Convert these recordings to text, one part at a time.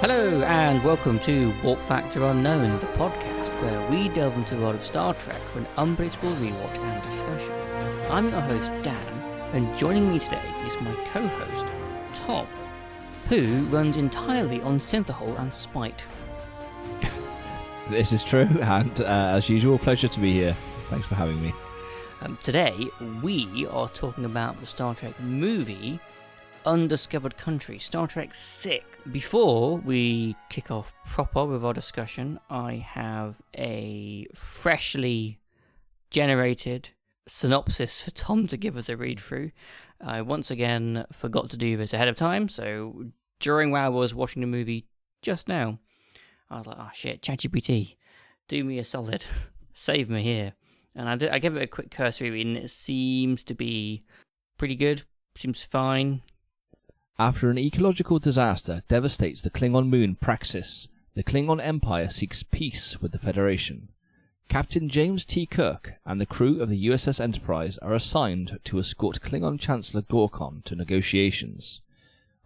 Hello and welcome to Warp Factor Unknown, the podcast where we delve into the world of Star Trek for an unpredictable rewatch and discussion. I'm your host Dan, and joining me today is my co-host Tom, who runs entirely on synthahol and spite. This is true, and as usual, pleasure to be here. Thanks for having me. Today we are talking about the Star Trek movie Undiscovered Country, Star Trek VI. Before we kick off proper with our discussion, I have a freshly generated synopsis for Tom to give us a read through. I once again forgot to do this ahead of time, so during while I was watching the movie just now, I was like, oh shit, ChatGPT, do me a solid, save me here. And I gave it a quick cursory read, and it seems to be pretty good, seems fine. After an ecological disaster devastates the Klingon moon Praxis, the Klingon Empire seeks peace with the Federation. Captain James T. Kirk and the crew of the USS Enterprise are assigned to escort Klingon Chancellor Gorkon to negotiations.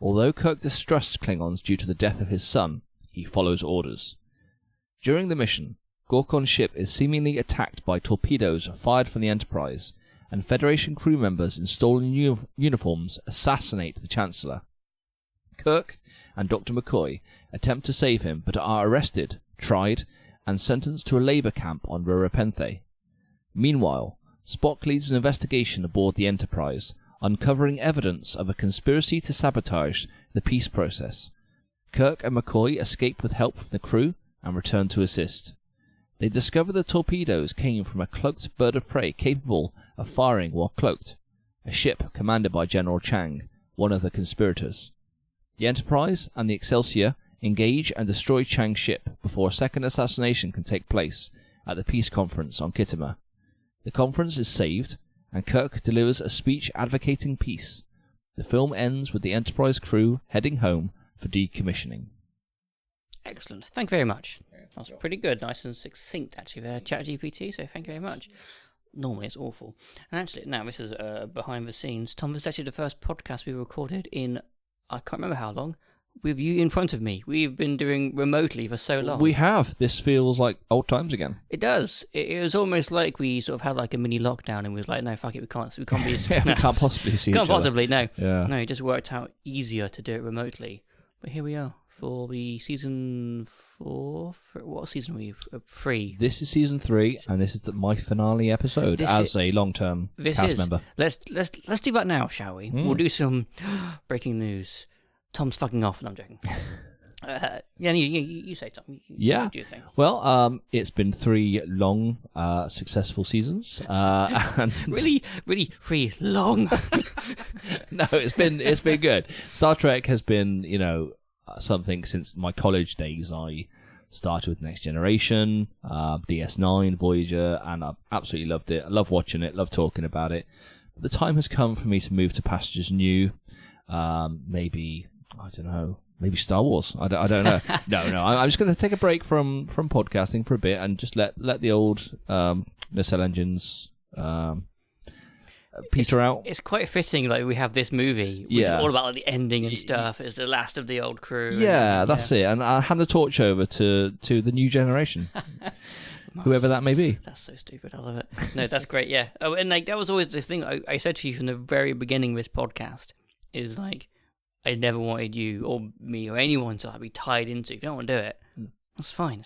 Although Kirk distrusts Klingons due to the death of his son, he follows orders. During the mission, Gorkon's ship is seemingly attacked by torpedoes fired from the Enterprise, and Federation crew members installed in uniforms assassinate the Chancellor. Kirk and Dr. McCoy attempt to save him, but are arrested, tried, and sentenced to a labour camp on Rurapenthe. Meanwhile, Spock leads an investigation aboard the Enterprise, uncovering evidence of a conspiracy to sabotage the peace process. Kirk and McCoy escape with help from the crew and return to assist. They discover the torpedoes came from a cloaked bird of prey capable of firing while cloaked, a ship commanded by General Chang, one of the conspirators. The Enterprise and the Excelsior engage and destroy Chang's ship before a second assassination can take place at the peace conference on Khitomer. The conference is saved, and Kirk delivers a speech advocating peace. The film ends with the Enterprise crew heading home for decommissioning. Excellent. Thank you very much. That was pretty good. Nice and succinct, actually, there, ChatGPT, so thank you very much. Normally it's awful. And actually, now this is behind the scenes. Tom, this is actually the first podcast we recorded in, I can't remember how long, with you in front of me. We've been doing remotely for so long. We have. This feels like old times again. It does. It was almost like we sort of had like a mini lockdown and we was like, no, fuck it, we can't be... Yeah, we can't possibly see each other. Can't possibly, no. Yeah. No, it just worked out easier to do it remotely. But here we are for the season 4. What season are we? 3. This is season 3, and this is my finale episode a long-term cast member. Let's do that now, shall we? We'll do some breaking news. Tom's fucking off, and I'm joking. Yeah, you say, Tom. You do your thing. Well, it's been 3 long, successful seasons. And really 3 long. No, it's been good. Star Trek has been, something since my college days. I started with Next Generation, DS9, Voyager, and I absolutely loved it. I love watching it, love talking about it. But the time has come for me to move to pastures new. Maybe, I don't know, maybe Star Wars. I don't know. No. I'm just going to take a break from podcasting for a bit and just let the old nacelle engines peter out. It's quite fitting, like we have this movie, which is all about like the ending and stuff. It's the last of the old crew. Yeah, that's it. And I hand the torch over to the new generation. Whoever that may be. That's so stupid. I love it. No, that's great. Yeah. Oh, and like that was always the thing I said to you from the very beginning of this podcast is like, I never wanted you or me or anyone to like be tied into. If you don't want to do it, that's fine.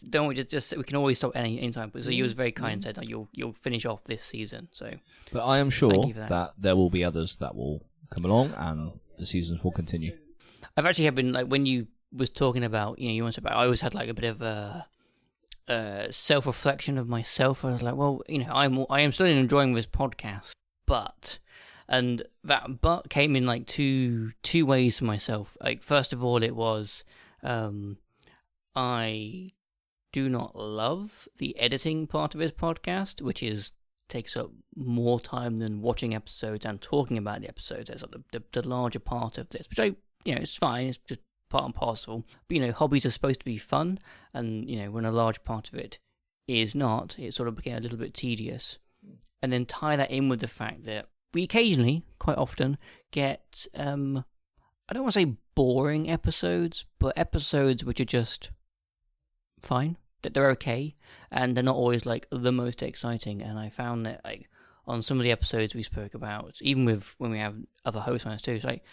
Don't we just we can always stop any time. So you was very kind and said, "Oh, you'll finish off this season." So, but I am sure that there will be others that will come along and the seasons will continue. I've actually been like when you was talking about you want to. I always had like a bit of a self-reflection of myself. I was like, well, I am still enjoying this podcast, but. And that but came in like two ways for myself. Like first of all, it was I do not love the editing part of this podcast, which takes up more time than watching episodes and talking about the episodes as like the larger part of this. Which it's fine. It's just part and parcel. But hobbies are supposed to be fun, and when a large part of it is not, it sort of became a little bit tedious. And then tie that in with the fact that we occasionally, quite often, get, I don't want to say boring episodes, but episodes which are just fine. That they're okay, and they're not always like the most exciting. And I found that like on some of the episodes we spoke about, even with when we have other hosts on us too, it's like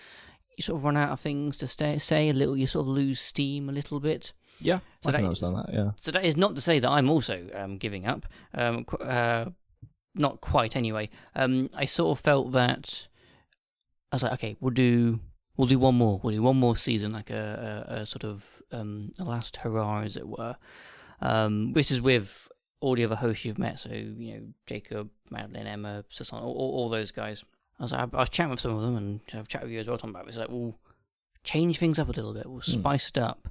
you sort of run out of things to say a little. You sort of lose steam a little bit. Yeah, so I can understand that. Yeah. So that is not to say that I'm also giving up. Not quite anyway. I sort of felt that I was like, okay, we'll do one more. We'll do one more season, like a sort of a last hurrah, as it were. This is with all the other hosts you've met, so Jacob, Madeline, Emma, Susan, all those guys. I was chatting with some of them, and I've chatted with you as well, talking about it. It's like, we'll change things up a little bit. We'll spice it up.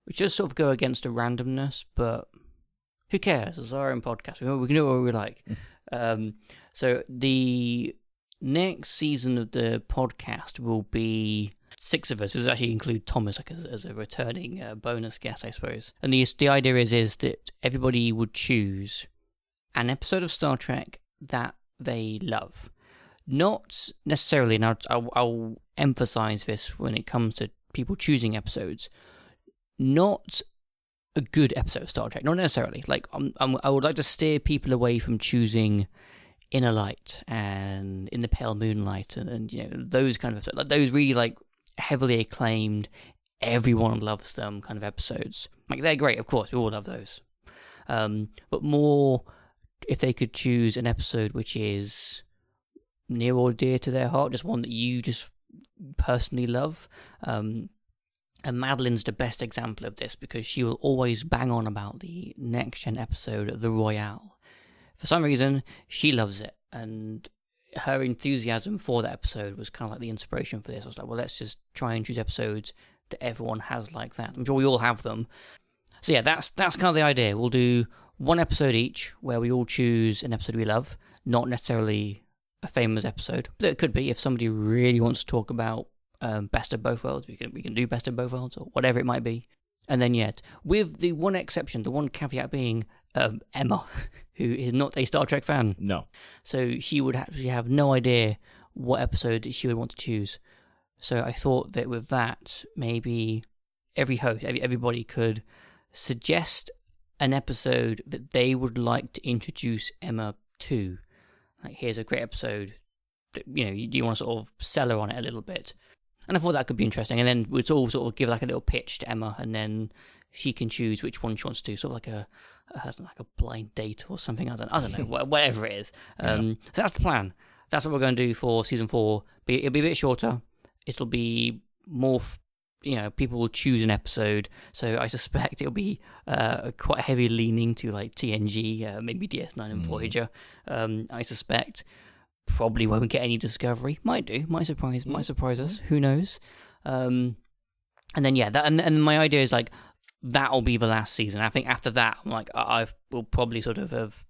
We just sort of go against the randomness, but who cares? It's our own podcast. We can do what we like. So the next season of the podcast will be 6 of us. This will actually include Thomas as a returning bonus guest, I suppose. And the idea is that everybody would choose an episode of Star Trek that they love. Not necessarily, and I'll emphasize this when it comes to people choosing episodes, not a good episode of Star Trek, not necessarily. Like I would like to steer people away from choosing Inner Light and In the Pale Moonlight and those kind of episodes, like those really like heavily acclaimed, everyone loves them kind of episodes. Like they're great, of course, we all love those. But more, if they could choose an episode which is near or dear to their heart, just one that you just personally love. And Madeline's the best example of this because she will always bang on about the Next Gen episode, The Royale. For some reason, she loves it, and her enthusiasm for that episode was kind of like the inspiration for this. I was like, well, let's just try and choose episodes that everyone has like that. I'm sure we all have them. So yeah, that's kind of the idea. We'll do one episode each where we all choose an episode we love, not necessarily a famous episode, but it could be if somebody really wants to talk about Best of Both Worlds, we can do Best of Both Worlds or whatever it might be. And then yet, with the one exception, the one caveat being Emma, who is not a Star Trek fan. No. So she would actually have no idea what episode she would want to choose. So I thought that with that, maybe every host, everybody could suggest an episode that they would like to introduce Emma to. Like, here's a great episode that, you want to sort of sell her on it a little bit. And I thought that could be interesting. And then we'd all sort of give like a little pitch to Emma, and then she can choose which one she wants to do. Sort of like a blind date or something. I don't know, whatever it is. So that's the plan. That's what we're going to do for season 4. It'll be a bit shorter. It'll be more, people will choose an episode. So I suspect it'll be quite heavy leaning to like TNG, maybe DS9 and Voyager. I suspect. Probably won't get any Discovery. Might do. Might surprise us. Who knows? And then and my idea is like that'll be the last season. I think after that, I'm like I will probably sort of have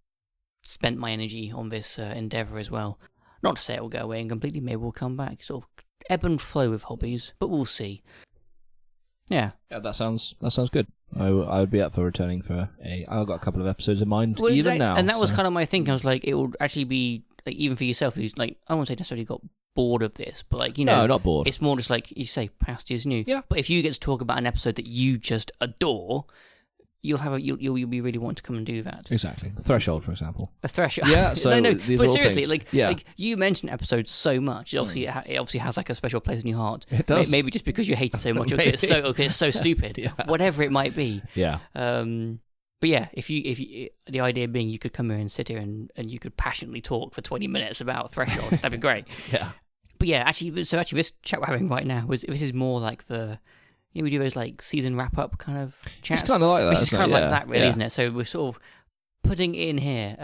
spent my energy on this endeavor as well. Not to say it will go away and completely. Maybe we'll come back. Sort of ebb and flow with hobbies, but we'll see. Yeah. Yeah, that sounds good. I would be up for returning for I've got a couple of episodes in mind now. And that was so. kind of my thinking. I was like, it would actually be. Like, even for yourself, who's like, I won't say necessarily got bored of this, but like, no, not bored. It's more just like you say, past year's new. Yeah. But if you get to talk about an episode that you just adore, you'll be really wanting to come and do that. Exactly. Threshold, for example. A threshold. Yeah. So no. These But are all seriously, things. like you mention episodes so much. It obviously has like a special place in your heart. It does. Maybe just because you hate it so much, it's so stupid. Yeah. Whatever it might be. Yeah. But yeah, if you, the idea being you could come here and sit here and you could passionately talk for 20 minutes about Threshold, that'd be great. Yeah. But yeah, actually, this chat we're having right now this is more like we do those like season wrap up kind of chats. It's kind of like that. This is kind of like that, really, yeah. isn't it? So we're sort of putting it in here.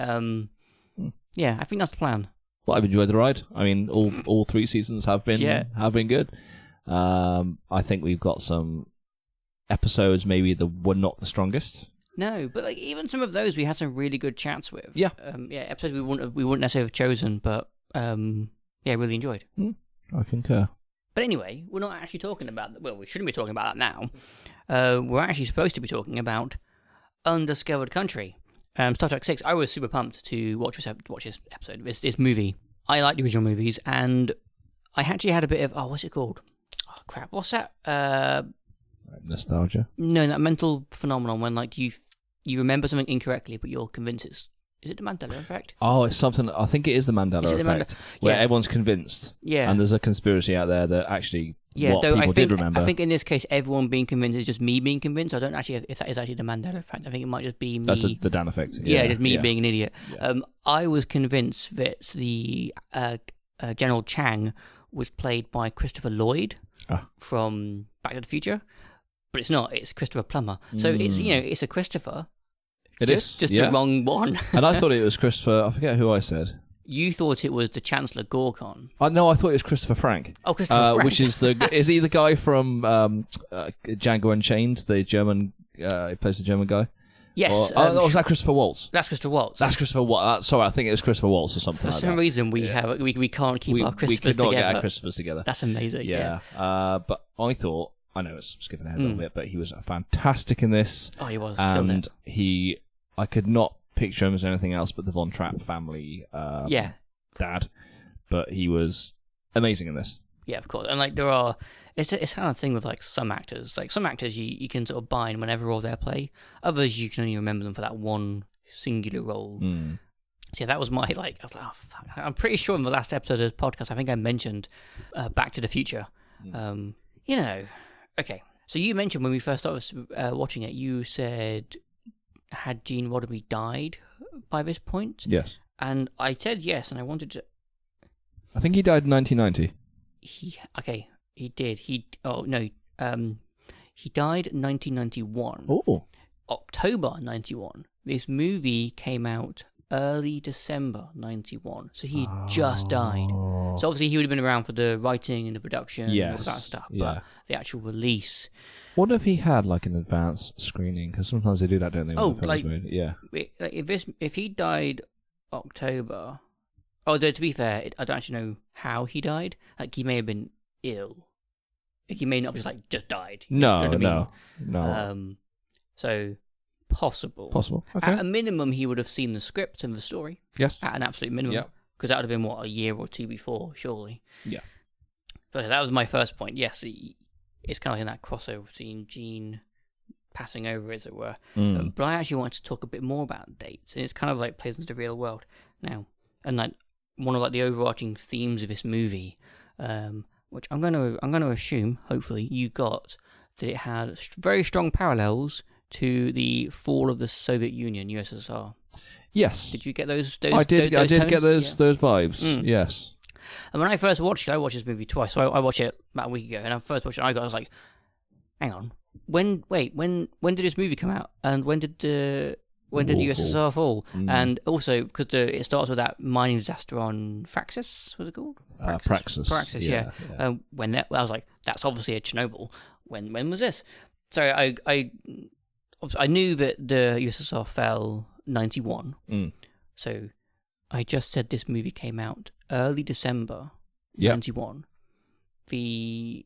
Yeah, I think that's the plan. Well, I've enjoyed the ride. I mean, all 3 seasons have been good. I think we've got some episodes maybe that were not the strongest. No, but like even some of those we had some really good chats with. Yeah. Episodes we wouldn't necessarily have chosen, but really enjoyed. I concur. But anyway, we're not actually talking about we shouldn't be talking about that now. We're actually supposed to be talking about Undiscovered Country. Star Trek 6. I was super pumped to watch this episode, this movie. I like the original movies, and I actually had a bit of what's it called? Oh crap. What's that? Nostalgia. No, that mental phenomenon when like you remember something incorrectly, but you're convinced it's. Is it the Mandela effect? Oh, it's something. I think it is the Mandela effect, where everyone's convinced. Yeah. And there's a conspiracy out there that actually what though people did remember. I think in this case, everyone being convinced is just me being convinced. I don't actually if that is actually the Mandela effect. I think it might just be me. That's the Dan effect. Yeah, just me being an idiot. Yeah. I was convinced that the General Chang was played by Christopher Lloyd from Back to the Future, but it's not. It's Christopher Plummer. So it's it's a Christopher. It is just the wrong one. And I thought it was Christopher. I forget who I said. You thought it was the Chancellor Gorkon. No, I thought it was Christopher Frank. Oh, Christopher Frank. Which is is he the guy from Django Unchained? The German. He plays the German guy. Yes. Or was that Christopher Waltz? That's Christopher Waltz. That's Christopher Waltz. Sorry, I think it was Christopher Waltz or something. For some reason, we can't keep our Christophers together. We could not get our Christophers together. That's amazing. Yeah. But I thought, I know it's skipping ahead a little bit, but he was fantastic in this. Oh, he was. And I could not picture him as anything else but the Von Trapp family dad, but he was amazing in this. Yeah, of course. And like it's kind of thing with like some actors. Like some actors you can sort of buy in whenever role they play. Others you can only remember them for that one singular role. So yeah, that was my I was like, oh fuck. I'm pretty sure in the last episode of this podcast I think I mentioned Back to the Future. Okay. So you mentioned when we first started watching it, you said had Gene Roddenberry died by this point? Yes. And I said yes, and I wanted to... I think he died in 1990. He did. He died in 1991. Oh. October 91. This movie came out early December 91. So he just died. So obviously he would have been around for the writing and the production and all that stuff. But the actual release... What if he had like an advanced screening? Because sometimes they do that, don't they? If he died October... Although to be fair, I don't actually know how he died. Like he may have been ill. Like he may not have just died. No. So possible. Okay. At a minimum, he would have seen the script and the story. Yes. At an absolute minimum. Yeah. Because that would have been a year or two before, surely. Yeah. So that was my first point. Yes, it's kind of like in that crossover between Gene passing over, as it were. But I actually wanted to talk a bit more about dates, and it's kind of like plays into the real world now. And like one of like the overarching themes of this movie, which I'm going to assume, hopefully, you got that it had very strong parallels to the fall of the Soviet Union, USSR. Yes. Did you get those? I did tones? get those vibes. Yes. And when I first watched it, I watched this movie twice. So I watched it about a week ago, and I first watched it, I was like, hang on, when did this movie come out, and when did the USSR fall? And also because it starts with that mining disaster on Praxis, was it called? Praxis, yeah. I was like, that's obviously a Chernobyl. When was this? So I knew that the USSR fell 91. So I just said this movie came out early December 91. The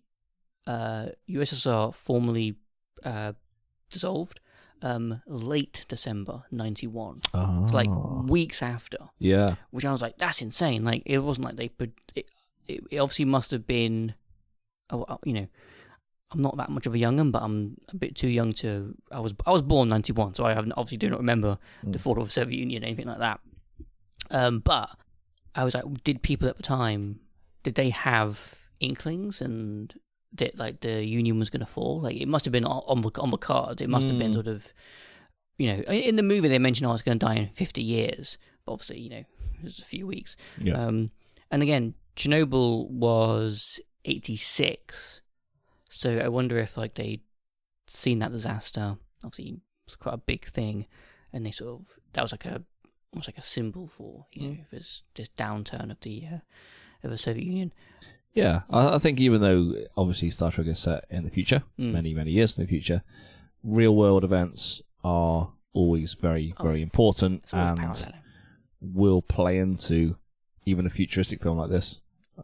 USSR formally dissolved late December 91. So like weeks after. Yeah. Which I was like, that's insane. Like it wasn't like it obviously must have been, I'm not that much of a young'un, but I'm a bit too young to. I was born 91, so I obviously do not remember the fall of the Soviet Union, anything like that. But I was like, did people at the time, did they have inklings and that like the Union was going to fall? Like it must have been on the cards. It must have been sort of, in the movie they mentioned I was going to die in 50 years, but obviously it was a few weeks. Yeah. And again, Chernobyl was 86. So I wonder if like they'd seen that disaster. Obviously, it was quite a big thing, and they sort of that was almost like a symbol for this downturn of the Soviet Union. Yeah, I think even though obviously Star Trek is set in the future, many years in the future, real world events are always very important and will play into even a futuristic film like this.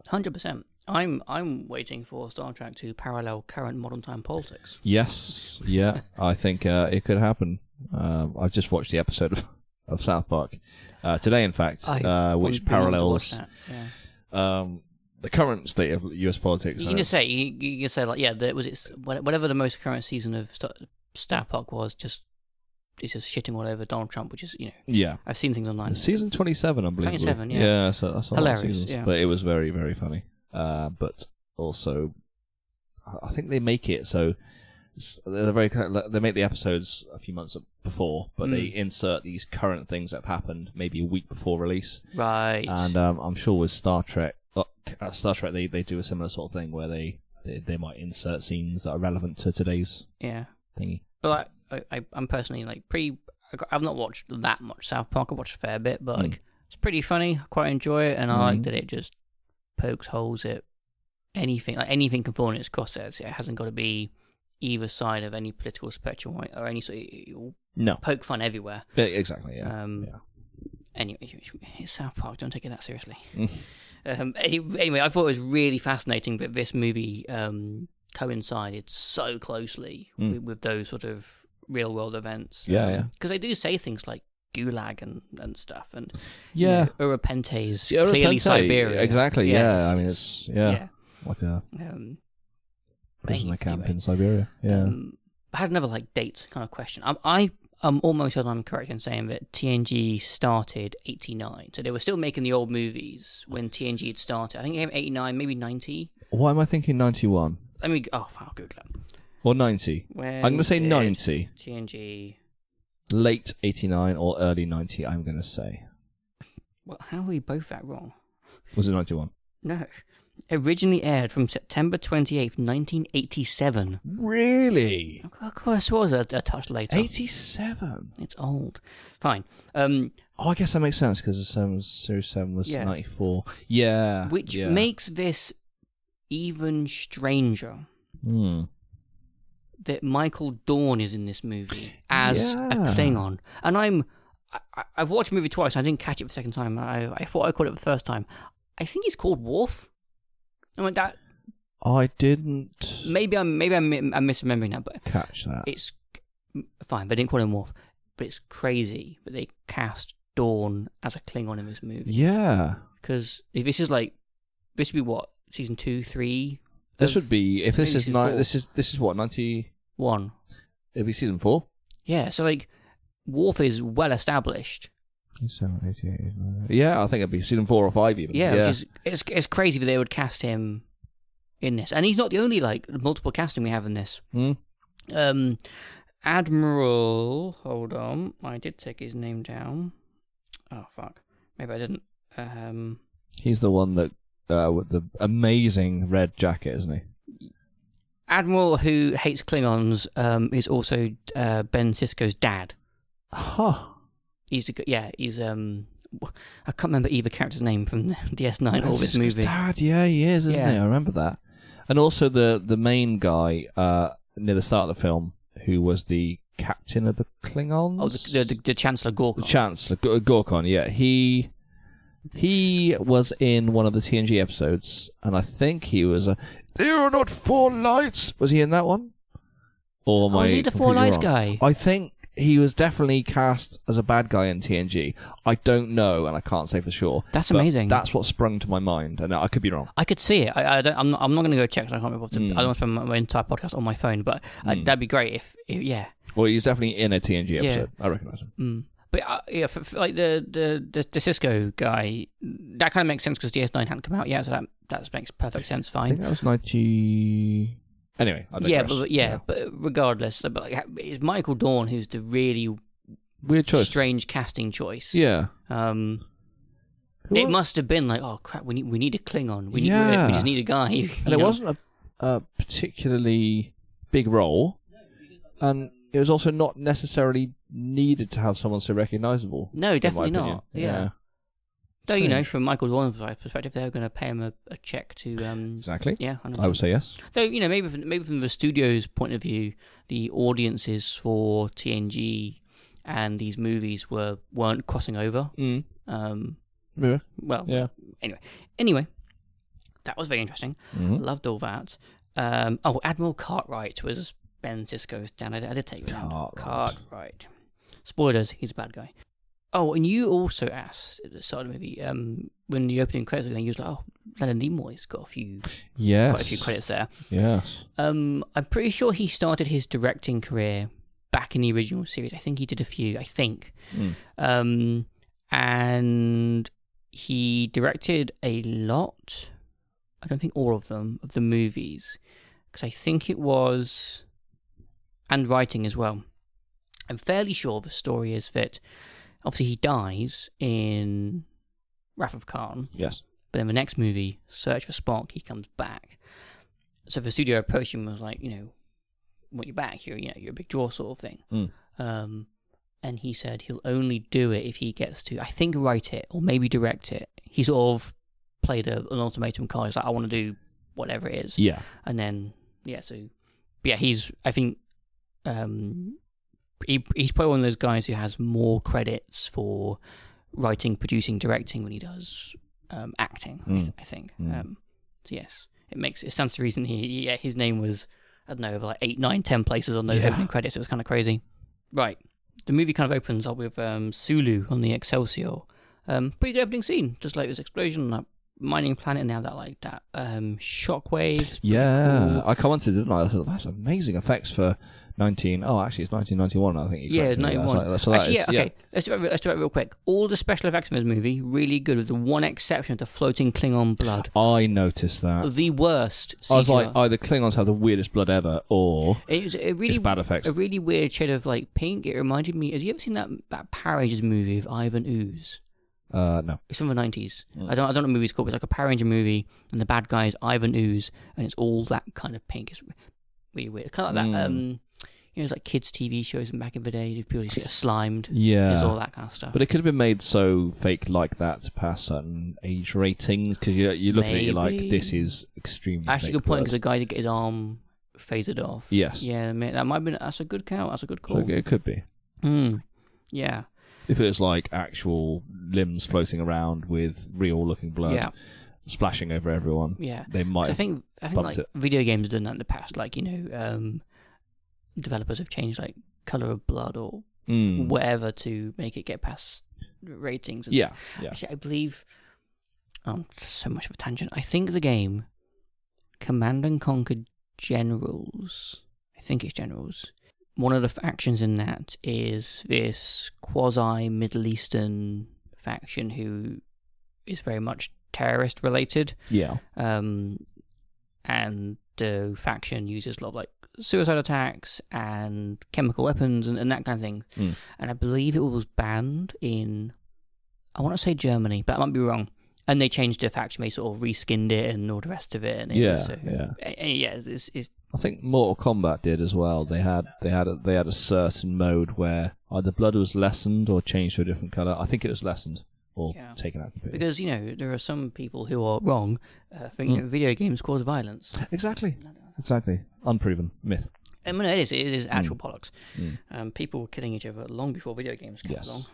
100%. I'm waiting for Star Trek to parallel current modern time politics. Yes, yeah, I think it could happen. I've just watched the episode of South Park today, in fact, which parallels the current state of US politics. You can just say you can say like whatever the most current season of Star Park was, just it's just shitting all over Donald Trump, which is I've seen things online. Season 27, I believe. 27, yeah. Yeah, so that's a lot of Hilarious, seasons, yeah. but it was very, very funny. But also, I think they make it so they're they make the episodes a few months before, but they insert these current things that have happened maybe a week before release. Right. And I'm sure with Star Trek they do a similar sort of thing where they might insert scenes that are relevant to today's thingy. But I'm personally like I've not watched that much South Park. I've watched a fair bit, but like it's pretty funny. I quite enjoy it, and I like that it just pokes holes at anything. Like anything can fall in its crosshairs. It hasn't got to be either side of any political spectrum or any sort of poke fun everywhere. Yeah, exactly. Yeah. Anyway, it's South Park. Don't take it that seriously. Anyway, I thought it was really fascinating that this movie coincided so closely with those sort of real world events. Because they do say things like Gulag and stuff, and Urapente is clearly Siberia. Exactly. I mean, it's like a prisoner camp in Siberia. I had another date kind of question. I'm almost certain I'm correct in saying that TNG started 89, so they were still making the old movies when TNG had started. I think it came 89, maybe 90. Why am I thinking 91? I'll Google that. Or 90. I'm going to say 90. TNG. Late 89 or early 90, I'm going to say. Well, how are we both that wrong? Was it 91? No. Originally aired from September 28th, 1987. Really? Of course, it was a touch later. 87? It's old. Fine. I guess that makes sense because Series 7 was 94. Yeah. Which makes this even stranger. That Michael Dorn is in this movie as a Klingon. And I've watched the movie twice. I didn't catch it the second time. I thought I caught it the first time. I think he's called Worf. I mean, that. I didn't. Maybe I'm misremembering that, but catch that. It's fine. They didn't call him Worf, but it's crazy that they cast Dorn as a Klingon in this movie. Yeah, because if this would be what, season 2, 3. This would be this is this is what, 91. It'd be season 4. Yeah, so Worf is well established. 87, 88, yeah, I think it'd be season 4 or 5 even. Yeah, which is it's crazy that they would cast him in this, and he's not the only multiple casting we have in this. Admiral, hold on, I did take his name down. Oh fuck, maybe I didn't. He's the one that with the amazing red jacket, isn't he? Admiral who hates Klingons is also Ben Sisko's dad. Huh. He's I can't remember either character's name from DS9 or this movie. Dad, he is, isn't he? I remember that. And also the main guy near the start of the film, who was the captain of the Klingons. Oh, the Chancellor Gorkon. The Chancellor Gorkon, yeah. He was in one of the TNG episodes, and I think he was there are not 4 lights. Was he in that one? Or was he the 4 lights guy? I think he was definitely cast as a bad guy in TNG. I don't know, and I can't say for sure. That's amazing. That's what sprung to my mind, and I could be wrong. I could see it. I'm not going to go check. 'Cause I can't remember. I don't want to spend my entire podcast on my phone, but that'd be great if Well, he's definitely in a TNG episode. I recognise him. But for the Cisco guy, that kind of makes sense because DS9 hadn't come out yet, so that makes perfect sense. Fine. I think that was 90. Anyway, I digress. But regardless, it's Michael Dorn who's the really weird choice, strange casting choice. Yeah. It must have been oh crap, we need a Klingon. We just need a guy. And it wasn't a particularly big role, and it was also not necessarily needed to have someone so recognisable. No, definitely not. Yeah. Though, from Michael Dorn's perspective, they're going to pay him a check to... exactly. Yeah. I would say yes. Though, maybe from the studio's point of view, the audiences for TNG and these movies weren't crossing over. Yeah. Well, yeah. Anyway, that was very interesting. Loved all that. Admiral Cartwright was Ben Sisko's dad. I did take it down. Cartwright. Spoilers, he's a bad guy. Oh, and you also asked at the start of the movie, when the opening credits were going, you was like, "Oh, Leonard Nimoy's got quite a few credits there." Yes. I'm pretty sure he started his directing career back in the original series. I think he did a few. I think, and he directed a lot. I don't think all of them of the movies, because I think it was, and writing as well. I'm fairly sure the story is that. Obviously, he dies in Wrath of Khan. Yes. But in the next movie, Search for Spock, he comes back. So the studio approached him and was like, want you back? You're a big draw sort of thing. And he said he'll only do it if he gets to, I think, write it or maybe direct it. He sort of played an ultimatum card. He's like, I want to do whatever it is. Yeah. And then, he's, I think... He's probably one of those guys who has more credits for writing, producing, directing when he does acting. I think. So yes, it stands to reason. His name was, I don't know, over like 8, 9, 10 places on those opening credits. It was kind of crazy. Right, the movie kind of opens up with Sulu on the Excelsior. Pretty good opening scene, just like this explosion on that mining planet. Now that shockwave. Yeah, cool. I commented, didn't I? I thought that's amazing effects for. Actually, it's 1991, I think. It's 91. Let's do that real quick. All the special effects in this movie, really good, with the one exception of the floating Klingon blood. I noticed that. The worst CGI. I was like, either Klingons have the weirdest blood ever, or it's bad effects. A really weird shade of like pink. It reminded me, have you ever seen that Power Rangers movie of Ivan Ooze? No. It's from the 90s. I don't know what the movie's called, but it's like a Power Ranger movie, and the bad guy is Ivan Ooze, and it's all that kind of pink. It's really weird. It's kind of like that... it's like kids' TV shows back in the day. People just get slimed. Yeah. There's all that kind of stuff. But it could have been made so fake like that to pass certain age ratings, because you look at it, you're like, this is extremely actually, fake good point, blood. because a guy to get his arm phasered off. Yes. Yeah, that might have been... That's a good count. That's a good call. So it could be. Yeah. If it was like actual limbs floating around with real-looking blood splashing over everyone, they might. I think like it. video games have done that in the past. Like developers have changed like color of blood or whatever to make it get past ratings. And yeah. Actually, I believe. So much of a tangent. I think the game Command and Conquer Generals. I think it's Generals. One of the factions in that is this quasi-Middle Eastern faction who is very much terrorist-related. Yeah. And the faction uses a lot of like suicide attacks and chemical weapons and that kind of thing. And I believe it was banned in, I want to say Germany, but I might be wrong. And they changed the faction, they sort of reskinned it and all the rest of it. And it's I think Mortal Kombat did as well. They had a certain mode where either blood was lessened or changed to a different color. I think it was lessened or taken out completely. Because there are some people who are wrong, thinking that video games cause violence. Exactly. Unproven myth. I mean, it is actual bollocks. People were killing each other long before video games came along.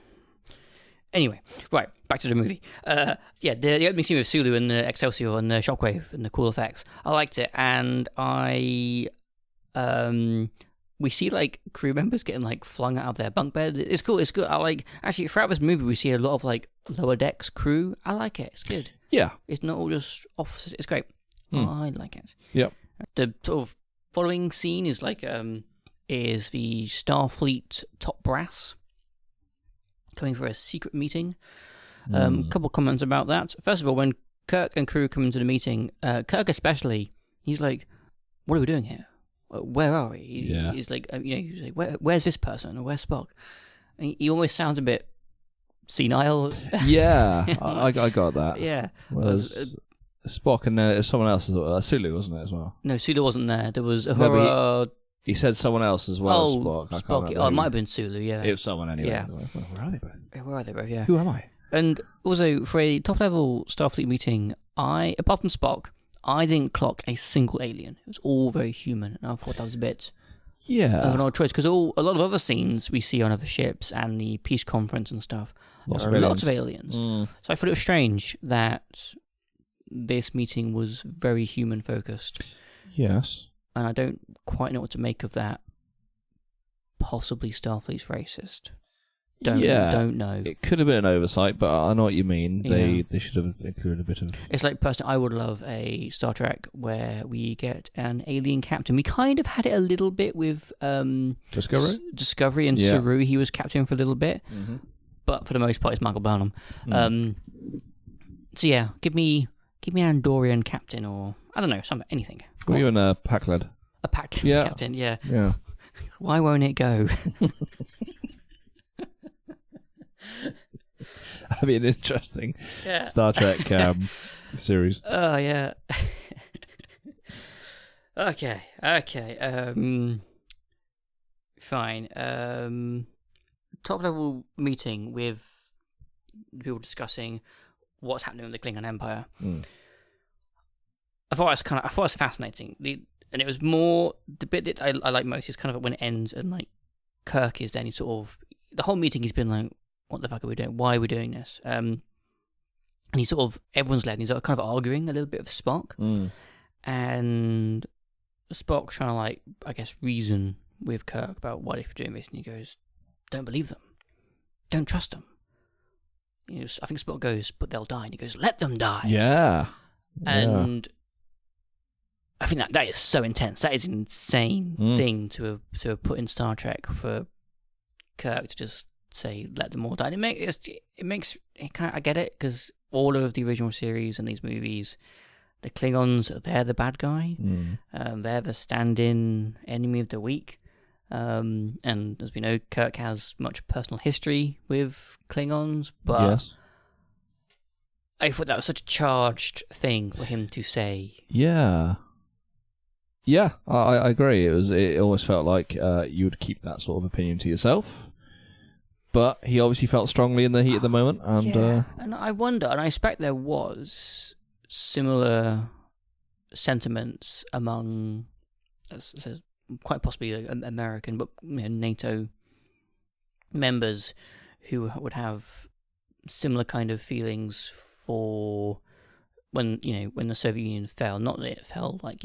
Anyway, right, back to the movie. The opening scene with Sulu and the Excelsior and the shockwave and the cool effects. I liked it, and we see like crew members getting like flung out of their bunk beds. It's cool. It's good. I like, actually, throughout this movie we see a lot of like lower decks crew. I like it. It's good. Yeah, it's not all just officers. It's great. I like it. Yep. The sort of following scene is like is the Starfleet top brass coming for a secret meeting. Couple comments about that. First of all, when Kirk and crew come into the meeting, Kirk especially, he's like, "What are we doing here? Where are we?" He's like, he's like, "Where's this person? Or where's Spock?" And he almost sounds a bit senile. Yeah, I got that. Yeah. Whereas Spock and someone else, Sulu, wasn't it, as well? No, Sulu wasn't there. There was he said someone else as well as Spock. I can't remember. It might have been Sulu, yeah. It was someone anyway. Yeah. Where are they both? Where are they both, yeah. Who am I? And also, for a top-level Starfleet meeting, apart from Spock, I didn't clock a single alien. It was all very human, and I thought that was a bit of an odd choice, because a lot of other scenes we see on other ships and the peace conference and stuff, lots of aliens. So I thought it was strange that this meeting was very human-focused. Yes. And I don't quite know what to make of that. Possibly Starfleet's racist. don't know. It could have been an oversight, but I know what you mean. Yeah. They should have included a bit of... It's like, personally, I would love a Star Trek where we get an alien captain. We kind of had it a little bit with Discovery and Saru. He was captain for a little bit, but for the most part, it's Michael Burnham. So yeah, give me an Andorian captain, or I don't know, anything. Got you in a pack lad. A pack captain, yeah. Why won't it go? That'd be an interesting Star Trek series. Oh, yeah. Okay. Fine. Top level meeting with people discussing what's happening with the Klingon Empire. I thought it was fascinating. And it was more, the bit that I like most is kind of when it ends and like Kirk is then, he sort of, the whole meeting he's been like, what the fuck are we doing? Why are we doing this? And he's sort of, everyone's led, and he's sort of kind of arguing a little bit with Spock. And Spock trying to, like, I guess, reason with Kirk about why they're doing this. And he goes, don't believe them. Don't trust them. You know, I think Spock goes, but they'll die. And he goes, let them die. Yeah. And I think that is so intense. That is an insane thing to have put in Star Trek, for Kirk to just say, let them all die. And I get it, because all of the original series and these movies, the Klingons, they're the bad guy. They're the stand-in enemy of the weak. And as we know, Kirk has much personal history with Klingons, but I thought that was such a charged thing for him to say. Yeah, I agree. It almost felt like you would keep that sort of opinion to yourself. But he obviously felt strongly in the heat of the moment. And and I wonder, and I expect there was similar sentiments among, quite possibly American, but NATO members who would have similar kind of feelings for when the Soviet Union fell. Not that it fell like,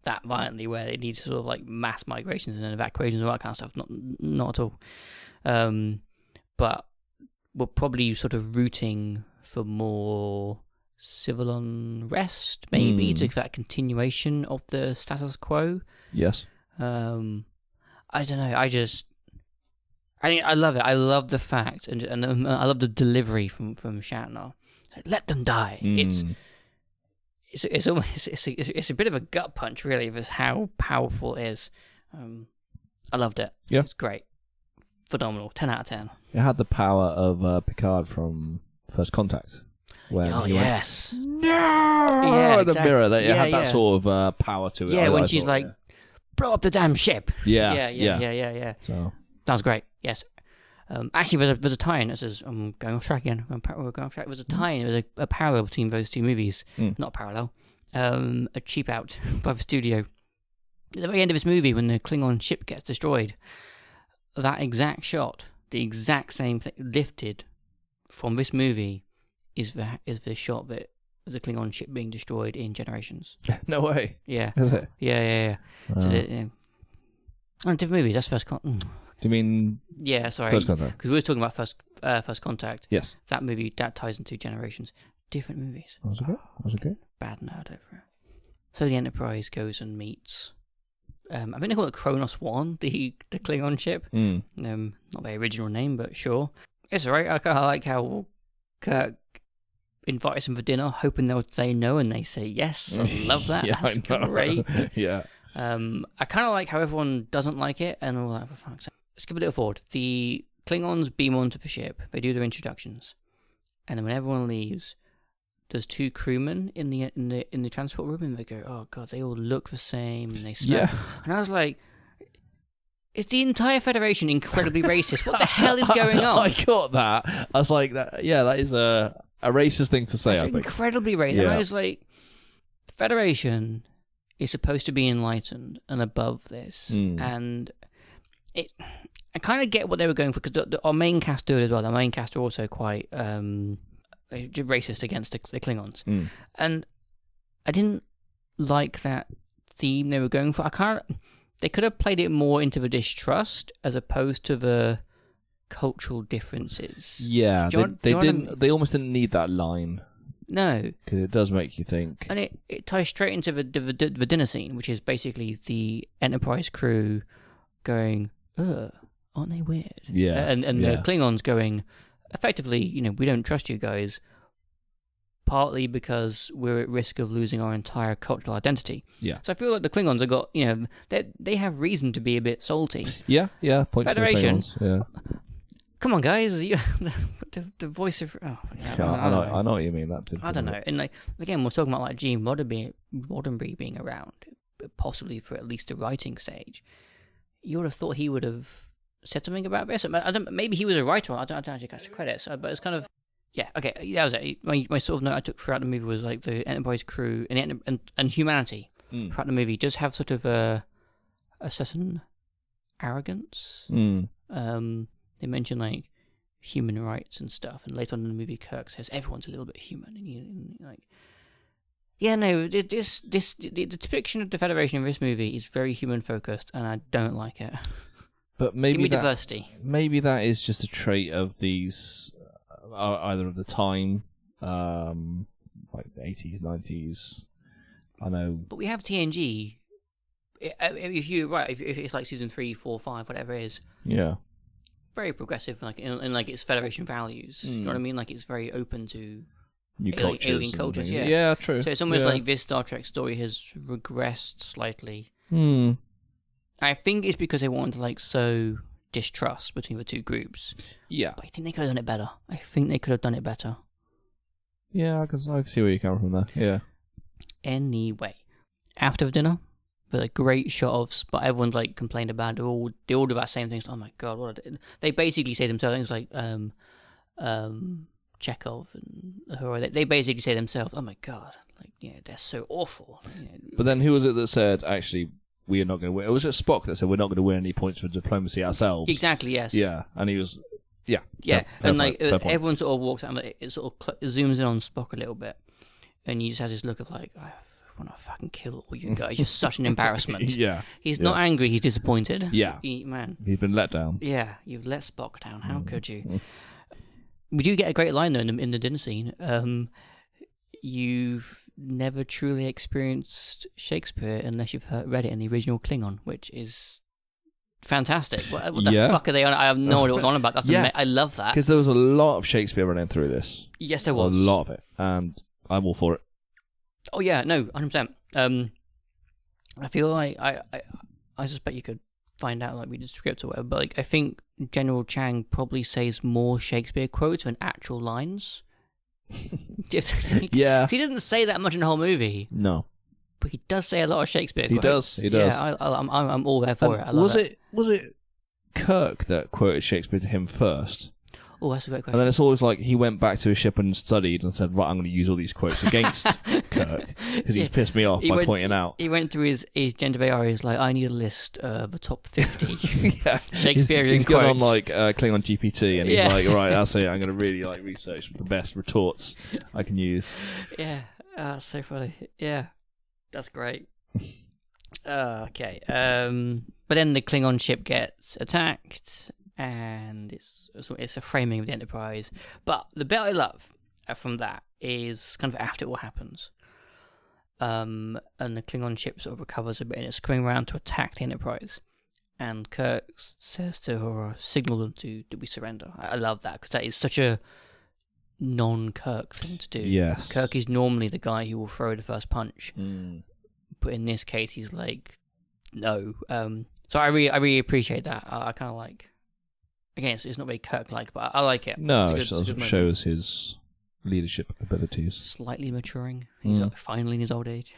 that violently, where it needs sort of like mass migrations and evacuations and all that kind of stuff. Not at all. But we're probably sort of rooting for more civil unrest, maybe, to that continuation of the status quo. Yes. I don't know. I love it. I love the fact, and I love the delivery from Shatner. Let them die. It's almost it's a bit of a gut punch, really, of how powerful it is. I loved it. Yeah, it's great, phenomenal, 10 out of 10. It had the power of Picard from First Contact. When yes, went, no, yeah, exactly. The mirror. It had that sort of power to it. Yeah, when she's like, blow up the damn ship. Yeah. So that was great. Yes. Actually, there's a tie-in. It says, I'm going off track again. We're going off track. There's a tie-in. There's a parallel between those two movies. Not parallel. A cheap out by the studio. At the very end of this movie, when the Klingon ship gets destroyed, that exact shot, the exact same lifted from this movie, is the shot that the Klingon ship being destroyed in Generations. No way. Yeah. Is it? Yeah. So different movies. That's First Contact. Do you mean? Yeah, sorry. First Contact. Because we were talking about First Contact. Yes. That movie that ties into Generations. Different movies. Was it good? Bad nerd over it. So the Enterprise goes and meets. I think they call it Kronos 1, the Klingon ship. Not very original name, but sure. It's alright. I kind of like how Kirk invites them for dinner, hoping they'll say no, and they say yes. I love that. Yeah, That's great. Yeah. I kind of like how everyone doesn't like it, and all that, for fuck's sake. Skip a little forward. The Klingons beam onto the ship. They do their introductions, and then when everyone leaves, there's two crewmen in the transport room, and they go, "Oh god, they all look the same, and they smell." Yeah. And I was like, "Is the entire Federation incredibly racist? What the hell is going on?" I got that. I was like, "That is a racist thing to say." It's I think incredibly racist. Yeah. And I was like, the Federation is supposed to be enlightened and above this, and I kind of get what they were going for, because our main cast do it as well. The main cast are also quite racist against the Klingons, and I didn't like that theme they were going for. They could have played it more into the distrust as opposed to the cultural differences. Yeah, Do you know they what I didn't. mean? They almost didn't need that line No. because it does make you think. And it ties straight into the dinner scene, which is basically the Enterprise crew going, ugh, aren't they weird? Yeah, And yeah. the Klingons going, effectively, we don't trust you guys, partly because we're at risk of losing our entire cultural identity. Yeah. So I feel like the Klingons have got, they have reason to be a bit salty. Yeah. Points Federation. To the Klingons. Yeah. Come on, guys. The voice of... Oh, I know what you mean. That I don't know. And again, we're talking about Gene Roddenberry being around, possibly for at least a writing stage. You would have thought he would have said something about this. Maybe he was a writer. I don't actually catch the credits, but it's kind of... Yeah, okay, that was it. My sort of note I took throughout the movie was the Enterprise crew and humanity throughout the movie does have sort of a certain arrogance. They mention human rights and stuff, and later on in the movie, Kirk says everyone's a little bit human, and the depiction of the Federation in this movie is very human focused, and I don't like it. But maybe give me diversity. Maybe that is just a trait of these, either of the time, like the 80s, 90s. I know, but we have TNG. If it's like season 3, 4, 5, whatever it is. Yeah. Very progressive, in its Federation values. You know what I mean? It's very open to new alien cultures. Yeah, yeah, true. So it's almost like this Star Trek story has regressed slightly. I think it's because they wanted to sow distrust between the two groups. Yeah, but I think they could have done it better. Yeah, I can see where you're coming from there. Yeah. Anyway, after dinner, there's a great shot of, but everyone's complained about it. They all do that same thing. Oh my god, what they basically say themselves. Things Chekhov and who are they? They basically say themselves, oh my god, they're so awful. But then who was it that said, actually, we are not going to win? Was it Spock that said we're not going to win any points for diplomacy ourselves? Exactly. Yes. Yeah, and he was. Yeah. Yeah, fair and point. everyone sort of walks out, and it sort of zooms in on Spock a little bit, and you just have this look of I want to fucking kill all you guys. Just such an embarrassment. Yeah. He's not angry, he's disappointed. Yeah. Man. He's been let down. Yeah, you've let Spock down. How could you? We do get a great line, though, in the dinner scene. You've never truly experienced Shakespeare unless you've read it in the original Klingon, which is fantastic. What the fuck are they on? I have no idea what they're on about. That's I love that. Because there was a lot of Shakespeare running through this. Yes, there was. A lot of it. And I'm all for it. Oh yeah, no, 100%. I feel like I suspect you could find out read the script or whatever, but I think General Chang probably says more Shakespeare quotes than actual lines. Yeah, he doesn't say that much in the whole movie. No, but he does say a lot of Shakespeare. He quotes. He does. Yeah, I'm all there for it. I love was it Kirk that quoted Shakespeare to him first? Oh, that's a great question. And then it's always he went back to his ship and studied and said, right, I'm going to use all these quotes against Kirk because he's pissed me off by pointing out. He went through his Gender AR. He's I need a list of the top 50 Shakespearean he's quotes. He's gone on Klingon GPT and he's right, that's it. I'm going to really research the best retorts I can use. Yeah, so funny. Yeah, that's great. Okay. But then the Klingon ship gets attacked. And it's a framing of the Enterprise. But the bit I love from that is kind of after it all happens. And the Klingon ship sort of recovers a bit and it's coming around to attack the Enterprise. And Kirk says to her, signal them to we surrender. I love that because that is such a non-Kirk thing to do. Yes. Kirk is normally the guy who will throw the first punch. But in this case, he's no. So I really appreciate that. I kind of again, it's not very Kirk-like, but I like it. No, it shows his leadership abilities. Slightly maturing. He's finally in his old age.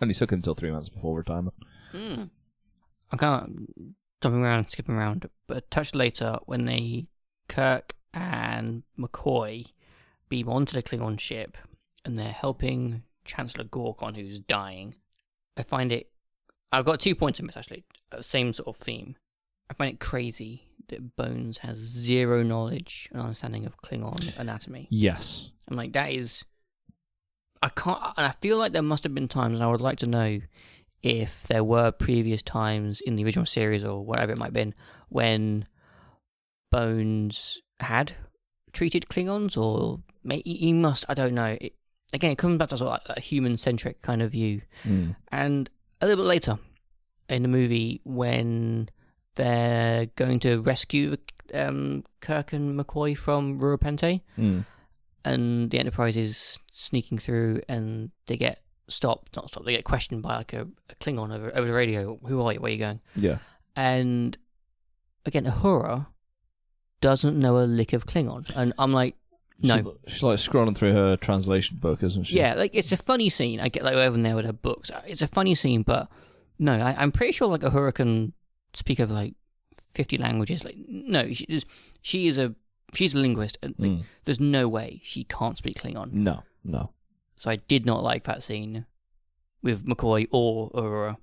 Only took him until 3 months before retirement. I'm kind of jumping around, skipping around, but a touch later, when Kirk and McCoy beam onto the Klingon ship, and they're helping Chancellor Gorkon, who's dying, I've got 2 points in this, actually. Same sort of theme. I find it crazy that Bones has zero knowledge and understanding of Klingon anatomy. Yes. I'm that is... I can't... And I feel like there must have been times, and I would like to know if there were previous times in the original series or whatever it might have been, when Bones had treated Klingons, or he must. I don't know. It comes back to sort of like a human-centric kind of view. And a little bit later in the movie, when they're going to rescue Kirk and McCoy from Ruapente, and the Enterprise is sneaking through, and they get they get questioned by like a Klingon over the radio. Who are you? Where are you going? Yeah. And again, Uhura doesn't know a lick of Klingon, and I'm like, no. She's like scrolling through her translation book, isn't she? Yeah, like it's a funny scene. I get like over there with her books. It's a funny scene, but no, I'm pretty sure like Uhura can speak over like 50 languages. Like, no, she's a linguist. And, like, there's no way she can't speak Klingon. No. So I did not like that scene with McCoy or Uhura,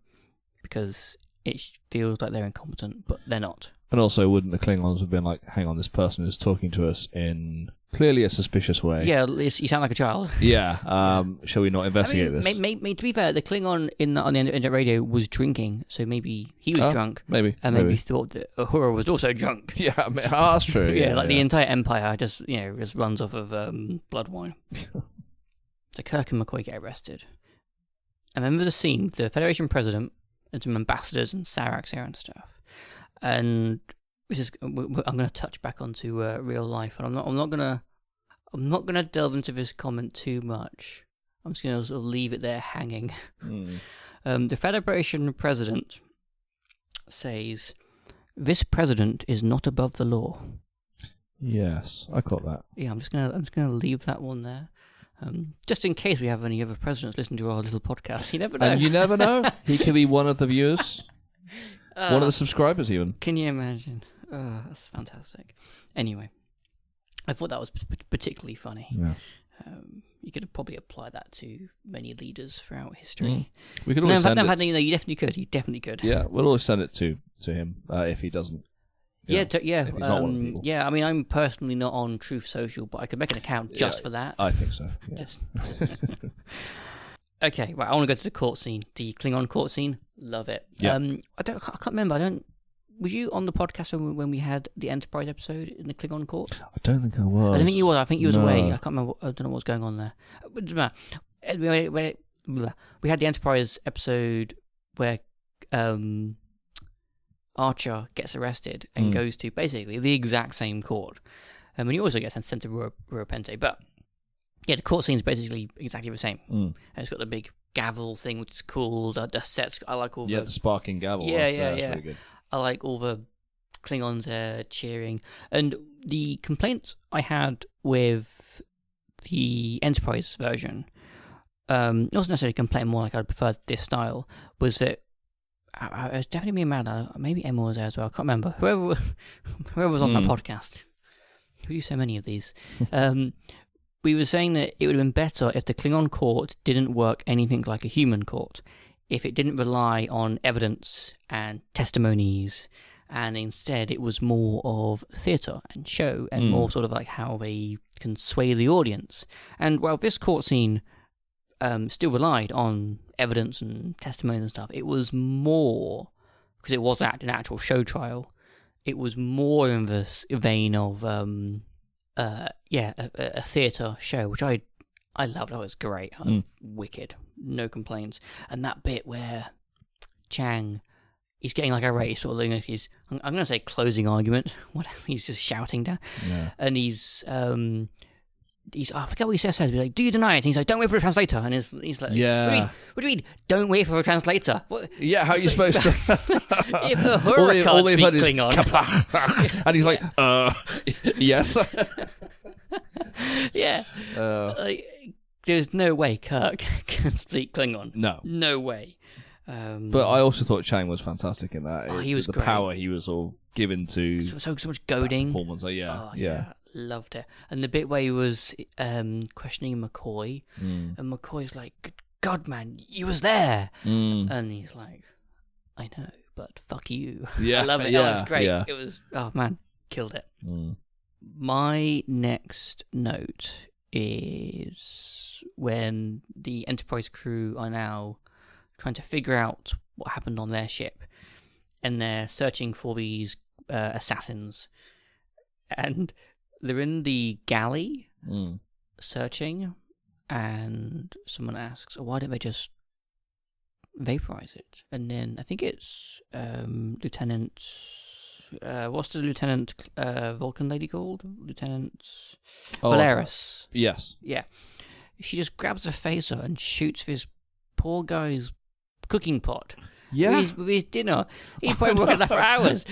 because it feels like they're incompetent, but they're not. And also, wouldn't the Klingons have been like, hang on, this person is talking to us in clearly a suspicious way? Yeah, you sound like a child. Yeah, shall we not investigate this? To be fair, the Klingon on the radio was drinking, so maybe he was drunk. Maybe. And maybe thought that Uhura was also drunk. Yeah, that's true. The entire Empire just runs off of blood wine. So Kirk and McCoy get arrested. And then there's a scene with the Federation president and some ambassadors and Saraks here and stuff. And I'm going to touch back onto real life, and I'm not going to delve into this comment too much. I'm just going to sort of leave it there hanging. The Federation president says, "This president is not above the law." Yes, I caught that. Yeah, I'm just gonna leave that one there. Just in case we have any other presidents listen to our little podcast. You never know. And you never know. He could be one of the viewers. One of the subscribers, even. Can you imagine? That's fantastic. Anyway, I thought that was particularly funny. Yeah. You could probably apply that to many leaders throughout history. We could always send it. You definitely could. You definitely could. Yeah, we'll always send it to him if he doesn't. If he's not one of the people. Yeah, I mean, I'm personally not on Truth Social, but I could make an account just for that. I think so. Yeah. Okay, right. I want to go to the court scene, the Klingon court scene. Love it. Yeah. I can't remember. Was you on the podcast when we had the Enterprise episode in the Klingon court? I don't think I was. I don't think you was. I think you was away. I can't remember. I don't know what was going on there. It doesn't matter. We had the Enterprise episode where Archer gets arrested and goes to basically the exact same court, and he also gets sent to Ruapente. But yeah, the court scene is basically exactly the same. And it's got the big gavel thing, which is cool. The sets, I like all the... Yeah, the sparking gavel. Yeah. That's really good. I like all the Klingons cheering. And the complaints I had with the Enterprise version, it wasn't necessarily a complaint, more like I preferred this style, was that I was definitely being mad. Maybe Emma was there as well. I can't remember. Whoever was on that podcast. Who do so many of these? We were saying that it would have been better if the Klingon court didn't work anything like a human court, if it didn't rely on evidence and testimonies, and instead it was more of theatre and show, and more sort of like how they can sway the audience. And while this court scene still relied on evidence and testimonies and stuff, it was more, because it was an actual show trial, it was more in this vein of a theatre show, which I loved. That was great. Wicked. No complaints. And that bit where Chang, he's getting like irate, sort of doing his, I'm going to say closing argument. Whatever. He's just shouting down. Yeah. And he's I forget what he says. He's like, "Do you deny it?" And he's like, "Don't wait for a translator." And he's like, "Yeah. What do you mean? Don't wait for a translator? What? Yeah, how are you supposed to?" If the Uhura can't speak Klingon, and he's like, "Yes." Yeah. There's no way Kirk can speak Klingon. No way. But I also thought Chang was fantastic in that. He was the great. power he was all given to so much goading performance. Yeah. Loved it. And the bit where he was questioning McCoy, and McCoy's like, "Good God, man, you was there," and he's like, "I know, but fuck you." Yeah, I love it. Yeah, that was great. Yeah. It was, oh man, killed it. My next note is when the Enterprise crew are now trying to figure out what happened on their ship, and they're searching for these assassins. and they're in the galley Mm. searching, and someone asks, oh, why don't they just vaporize it? And then I think it's Lieutenant... what's the Lieutenant Vulcan lady called? Lieutenant Valeris. Yes. Yeah. She just grabs a phaser and shoots this poor guy's cooking pot. Yeah. With his dinner. He's probably working there for hours.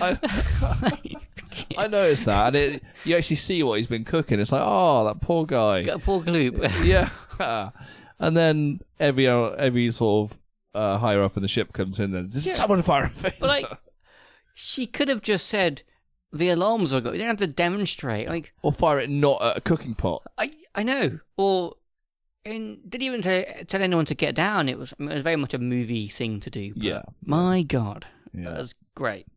I noticed that, and you actually see what he's been cooking. It's like, oh, that poor guy. Got a poor gloop. Yeah. And then every sort of higher up in the ship comes in and says, someone fire a phaser. But, like, she could have just said, the alarms are going. You don't have to demonstrate. Like, or fire it not at a cooking pot. I know. Or... And didn't even tell anyone to get down. It was very much a movie thing to do. But Yeah. My God. Yeah. That was great.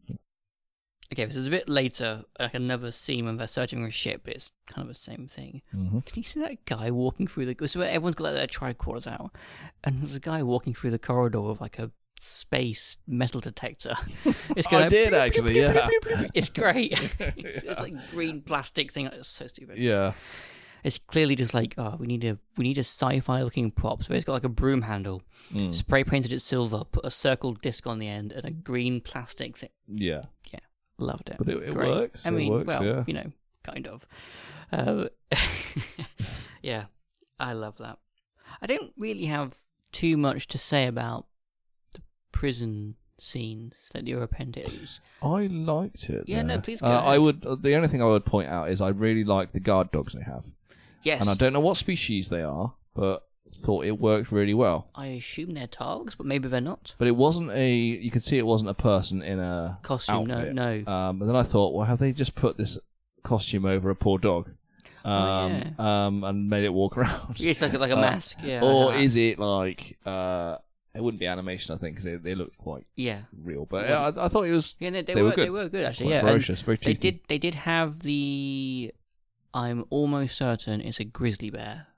Okay, this is a bit later, like another scene when they're searching for a ship, but it's kind of the same thing. Mm-hmm. Can you see that guy walking through the... So everyone's got like, their tricorders out, and there's a guy walking through the corridor with like a space metal detector. It's I did, actually, yeah. It's great. It's like green plastic thing. It's so stupid. Yeah. It's clearly just like, oh, we need a sci-fi looking prop. So it's got like a broom handle, spray painted it silver, put a circle disc on the end, and a green plastic thing. Yeah. Yeah, loved it. But it Great. works. I mean, it works, well, yeah. you know, kind of. Yeah, I love that. I don't really have too much to say about the prison scenes, like the Europentos. I liked it. Yeah, no, there. please go I ahead. would. The only thing I would point out is I really like the guard dogs they have. Yes. And I don't know what species they are, but thought it worked really well. I assume they're targs, but maybe they're not. But it wasn't you could see it wasn't a person in a Costume, outfit. no. And then I thought, well, have they just put this costume over a poor dog? And made it walk around. It's like a mask, yeah. Or is it like it wouldn't be animation, I think, because they looked quite real. But I thought it was. Yeah, no, they were good. They were good actually. Quite Yeah, ferocious, very toothy. They did have the. I'm almost certain it's a grizzly bear.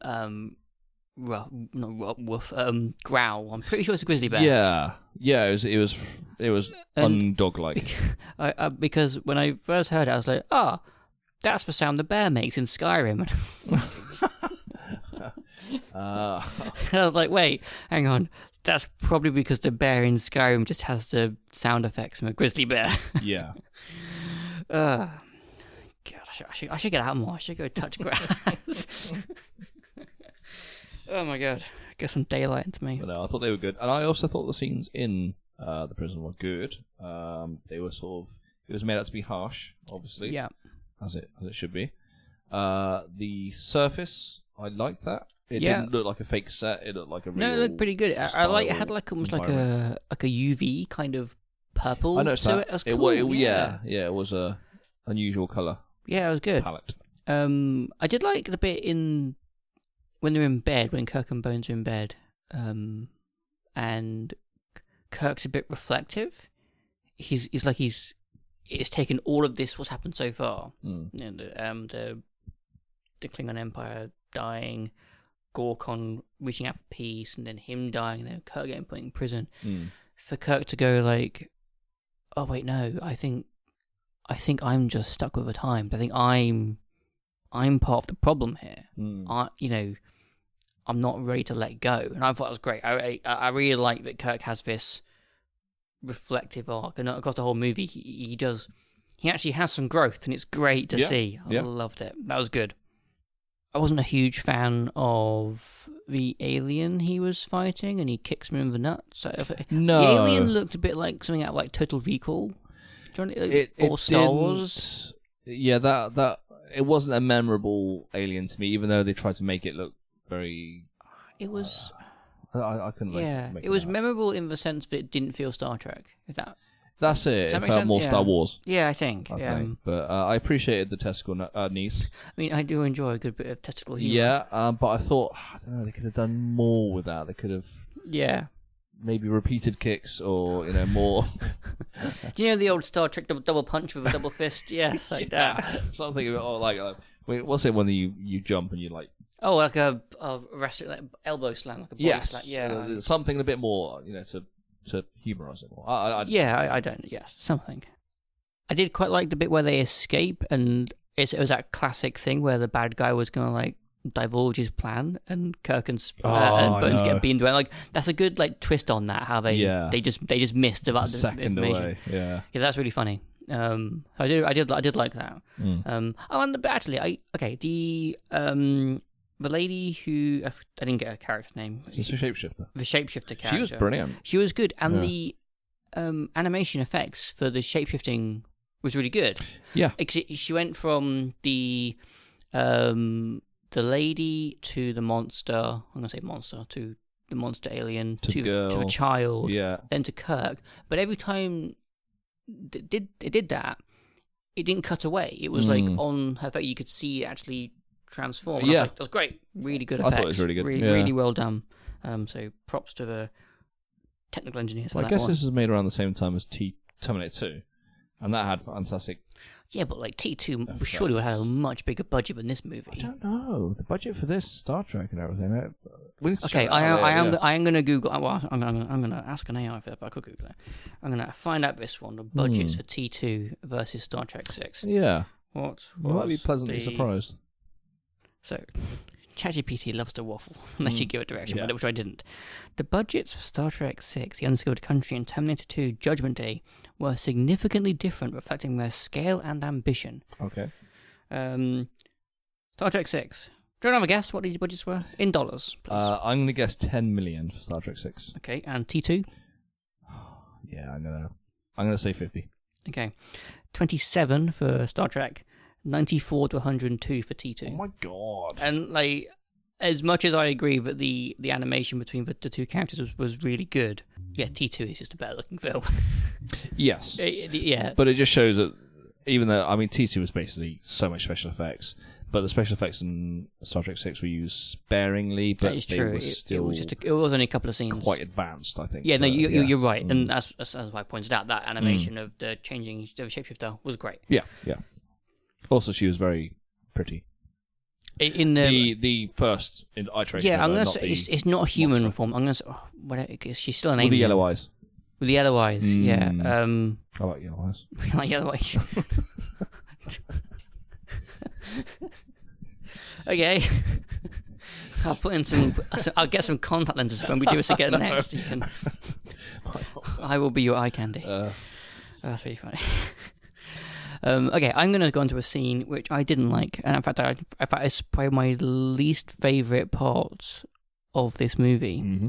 Not woof. Growl. I'm pretty sure it's a grizzly bear. Yeah. It was undog-like. Because when I first heard it, I was like, that's the sound the bear makes in Skyrim. And I was like, wait, hang on. That's probably because the bear in Skyrim just has the sound effects from a grizzly bear. Yeah. God, I should get out more. I should go touch grass. Oh my God. Get some daylight into me. But no, I thought they were good. And I also thought the scenes in the prison were good. They were sort of... It was made out to be harsh, obviously. Yeah. As it should be. The surface, I liked that. It didn't look like a fake set. It looked like a real... No, it looked pretty good. I like it had like almost like a UV kind of purple. I noticed to that. It was cool. Yeah, it was a unusual colour. Yeah, it was good. Palette. I did like the bit when they're in bed, when Kirk and Bones are in bed, and Kirk's a bit reflective. He's taken all of this, what's happened so far, and the Klingon Empire dying, Gorkon reaching out for peace, and then him dying, and then Kirk getting put in prison. For Kirk to go like, oh wait, no, I think I'm just stuck with the times. I think I'm part of the problem here. I'm not ready to let go, and I thought it was great. I really like that Kirk has this reflective arc, and across the whole movie, he actually has some growth, and it's great to see. I loved it. That was good. I wasn't a huge fan of the alien he was fighting, and he kicks me in the nuts. No, the alien looked a bit like something out of like Total Recall. Or Star Wars. Yeah, that it wasn't a memorable alien to me, even though they tried to make it look very. It was. I couldn't. Make it was memorable in the sense that it didn't feel Star Trek. That's it. It felt more Star Wars. Yeah, I think. But I appreciated the testicle knees. I mean, I do enjoy a good bit of testicle humor. Yeah, but I thought I don't know. They could have done more with that. They could have. Yeah. Maybe repeated kicks, or more. Do you know the old Star Trek double punch with a double fist? Yeah, like that. Something like what's it when you jump and you like? Oh, like a wrestling, like elbow slam, like a body slam. Yeah, something a bit more, to humorise it more. I don't. Yes, something. I did quite like the bit where they escape, and it was that classic thing where the bad guy was going to like divulge his plan, and Kirk and Burns get beamed away. Like that's a good like twist on that. How they just missed about the second information. Away. Yeah, that's really funny. I did like that. And but actually, the lady who I didn't get her character name. It's a shapeshifter. The shapeshifter character. She was brilliant. She was good, and the animation effects for the shapeshifting was really good. Yeah, she went from the lady to the monster. I'm gonna say monster to the monster alien to the child. Yeah. Then to Kirk. But every time it did that, it didn't cut away. It was like on her face. You could see it actually transform. Yeah, that was great. Really good effects. I thought it was really good. Really well done. So props to the technical engineers. Well, I guess this was made around the same time as Terminator 2, and that had fantastic. Yeah, but like T2 surely would have a much bigger budget than this movie. I don't know the budget for this Star Trek and everything. Okay, I am going to Google. Well, I'm going to ask an AI if I could Google it. I'm going to find out this one. The budgets for T2 versus Star Trek 6. Yeah. What? You might be pleasantly surprised. So, ChatGPT loves to waffle unless you give it direction, which I didn't. The budgets for Star Trek 6, The Undiscovered Country, and Terminator 2, Judgment Day were significantly different, reflecting their scale and ambition. Okay. Star Trek 6. Do you have a guess what these budgets were? In dollars, please. I'm going to guess 10 million for Star Trek 6. Okay, and T2? Yeah, I'm going to say 50. Okay. 27 for Star Trek. 94 to 102 for T2. Oh my god. And like, as much as I agree that the animation between the two characters was really good, yeah, T2 is just a better looking film. Yes. Yeah. But it just shows that even though, I mean, T2 was basically so much special effects, but the special effects in Star Trek 6 were used sparingly, but they were still... It was only a couple of scenes. Quite advanced, I think. Yeah, no, you're right. And that's why I pointed out that animation of the changing the shapeshifter was great. Yeah, yeah. Also, she was very pretty. In the first iteration. Yeah, I'm gonna say it's not a human form. I'm gonna say she's still an alien. With the yellow eyes. With the yellow eyes, yeah. I like yellow eyes. I like yellow eyes. Okay. I'll put in some. I'll get some contact lenses when we do this again next. I will be your eye candy. That's really funny. Okay, I'm going to go into a scene which I didn't like, and in fact, it's probably my least favourite part of this movie. Mm-hmm.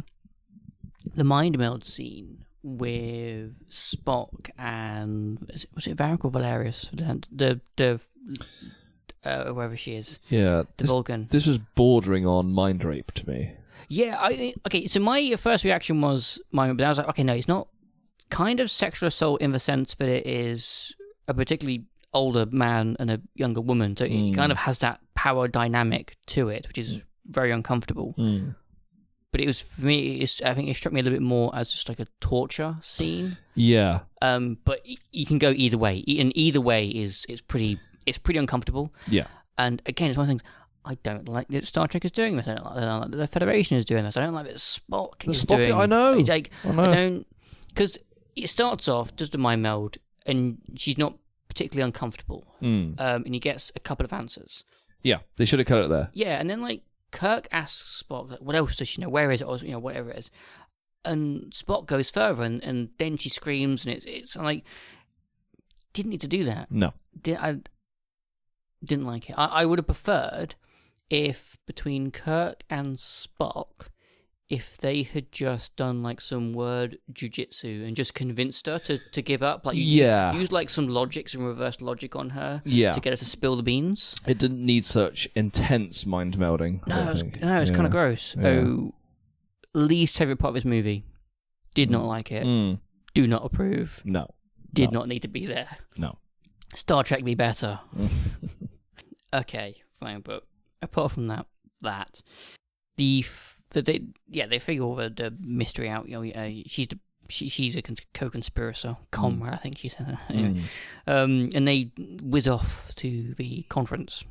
The mind meld scene with Spock and was it Varric or Valerius? The wherever she is. Yeah, the Vulcan. This was bordering on mind rape to me. Yeah, okay. So my first reaction was but I was like, okay, no, it's not kind of sexual assault in the sense that it is a particularly older man and a younger woman, so it kind of has that power dynamic to it, which is very uncomfortable. But it was, for me, I think it struck me a little bit more as just like a torture scene. Yeah. But you can go either way, and either way is pretty uncomfortable. Yeah. And again, it's one of the things, I don't like that Star Trek is doing this. I don't like that the Federation is doing this. I don't like that Spock is doing. I know. It's like, I don't, because it starts off just a mind meld, and she's not particularly uncomfortable, and he gets a couple of answers. Yeah, they should have cut it there. Yeah, and then like Kirk asks Spock, like, "What else does she know? Where is it? Or whatever it is." And Spock goes further, and then she screams, and it's like, didn't need to do that. No, I didn't like it. I would have preferred if between Kirk and Spock, if they had just done like some word jujitsu and just convinced her to give up, like use like some logic, some reverse logic on her, to get her to spill the beans. It didn't need such intense mind melding. No, it's kind of gross. Yeah. Oh, least favorite part of this movie. Did not like it. Do not approve. No. Did not need to be there. No. Star Trek be better. Okay, fine, but apart from that, they figure all the mystery out. She's a co-conspirator, comrade, I think she said. Anyway, and they whiz off to the conference.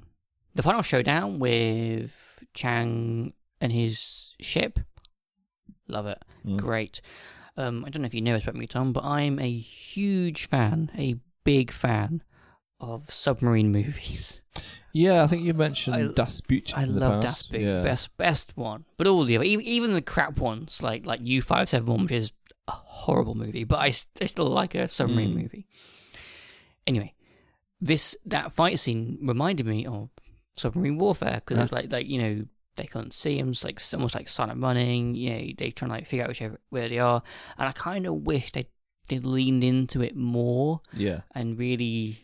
The final showdown with Chang and his ship. Love it. Great. I don't know if you know this about me, Tom, but I'm a huge fan, a big fan of submarine movies. Yeah, I think you mentioned Das Boot. I love Das Boot. Yeah. Best one. But all the other, even the crap ones, like U-571, which is a horrible movie, but I still like a submarine movie. Anyway, that fight scene reminded me of submarine warfare, because it's like they couldn't see him. It's like almost like silent running. They trying to figure out where they are, and I kind of wish they leaned into it more. Yeah, and really,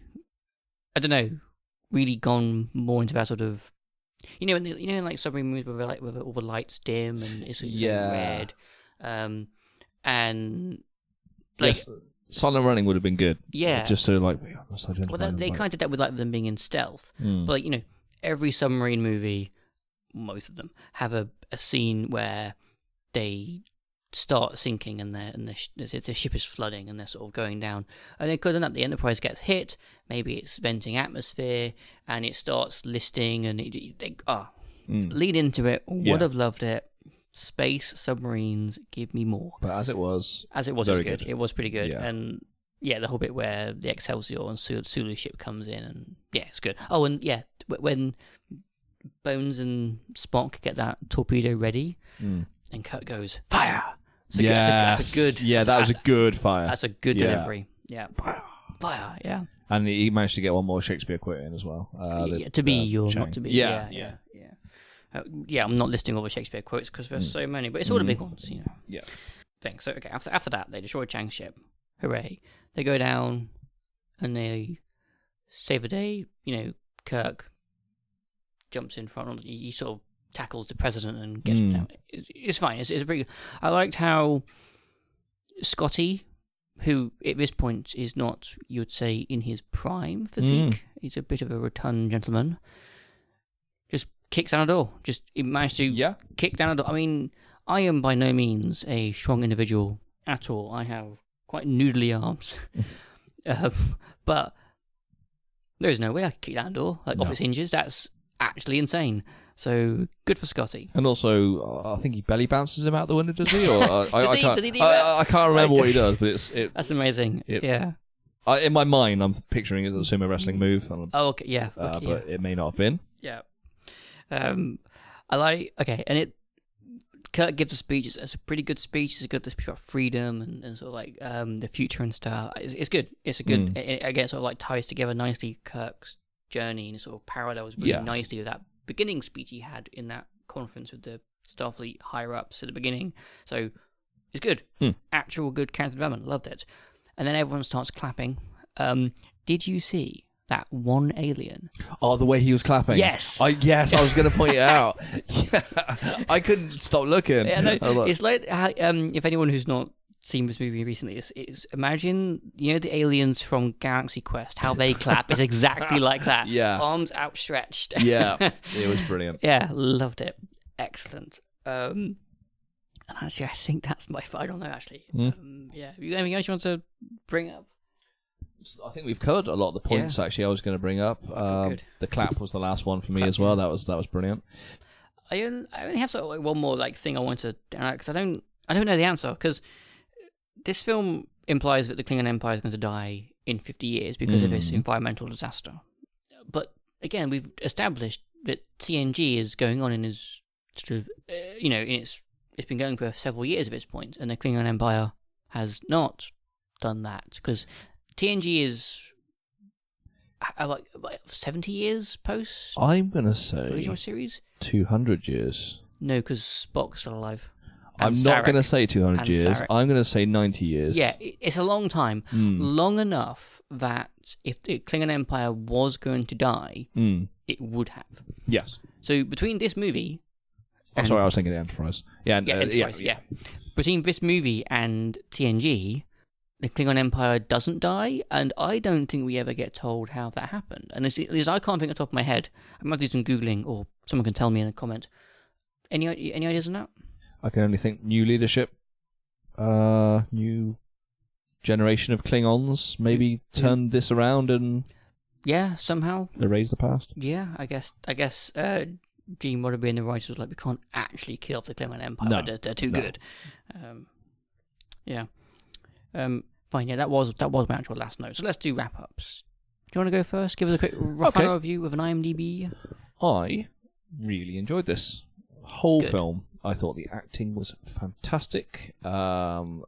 I don't know, really gone more into that sort of, in like submarine movies where all the lights dim and it's red, and like. Yes. Silent running would have been good. Yeah. Just so Well, they kind of did that with them being in stealth. But every submarine movie, most of them, have a scene where they start sinking and the ship is flooding and they're sort of going down. And they could have done that. The Enterprise gets hit. Maybe it's venting atmosphere and it starts listing and lead into it. Would have loved it. Space submarines, give me more. But as it was, it was good. It was pretty good. Yeah. And the whole bit where the Excelsior and Sulu ship comes in, and it's good. Oh, and when Bones and Spock get that torpedo ready, and Kirk goes fire. That's a good. Yeah, that was a good fire. That's a good delivery. Yeah, fire. Yeah. And he managed to get one more Shakespeare quote in as well. To be or not to be. Yeah. I'm not listing all the Shakespeare quotes because there's so many, but it's all the big ones, Yeah. Thing. So after that, they destroy Chang's ship. Hooray! They go down and they save the day. Kirk jumps in front. He sort of tackles the president and gets him down. It's fine. It's pretty good. I liked how Scotty, who at this point is not, you would say, in his prime physique. He's a bit of a rotund gentleman. Just kicks down a door. He managed to kick down a door. I mean, I am by no means a strong individual at all. I have quite noodly arms. But there is no way I could kick down a door off its hinges. That's actually insane. So, good for Scotty. And also, I think he belly bounces him out the window, does he? Or Did he do that? I can't remember what he does, but that's amazing. Yeah. In my mind, I'm picturing it as a sumo wrestling move. Okay, yeah. But it may not have been. Yeah. And Kirk gives a speech. It's a pretty good speech. It's a good speech about freedom and sort of like the future and stuff. It's good. It's a good. Again, sort of like ties together nicely Kirk's journey and sort of parallels really nicely with that beginning speech he had in that conference with the Starfleet higher ups at the beginning. So it's good. Actual good character development. Loved it. And then everyone starts clapping. Did you see that one alien? Oh, the way he was clapping. Yes. I was going to point it out. I couldn't stop looking. Yeah, no, it's like if anyone who's not seen this movie recently, it's imagine the aliens from Galaxy Quest, how they clap. It's exactly like that. Yeah. Arms outstretched. Yeah, it was brilliant. Yeah, loved it. Excellent. And actually, I think that's my final note. Actually, you anything else you want to bring up? I think we've covered a lot of the points. Actually, I was going to bring up. Good. The clap was the last one for me as well. That was brilliant. I only have sort of like one more thing I want to because I don't know the answer, because this film implies that the Klingon Empire is going to die in 50 years because of this environmental disaster. But again, we've established that TNG is going on in his sort of it's been going for several years at this point, and the Klingon Empire has not done that, because TNG is like 70 years post. I'm gonna say original series. 200 years. No, because Spock's still alive. I'm not going to say 200 years. Sarek. I'm going to say 90 years. Yeah, it's a long time. Long enough that if the Klingon Empire was going to die, it would have. Yes. So between this movie... sorry, I was thinking the Enterprise. Yeah, Enterprise, yeah. Between this movie and TNG, the Klingon Empire doesn't die, and I don't think we ever get told how that happened. And at least I can't think off the top of my head. I might do some Googling, or someone can tell me in a comment. Any ideas on that? I can only think new leadership, new generation of Klingons maybe turned this around and somehow erase the past. Yeah, I guess Gene Roddenberry and the writers was like, we can't actually kill off the Klingon Empire. No. They're too good. Fine, yeah, that was my actual last note. So let's do wrap-ups. Do you want to go first? Give us a quick final review of an IMDb. I really enjoyed this whole Good. film. I thought the acting was fantastic, from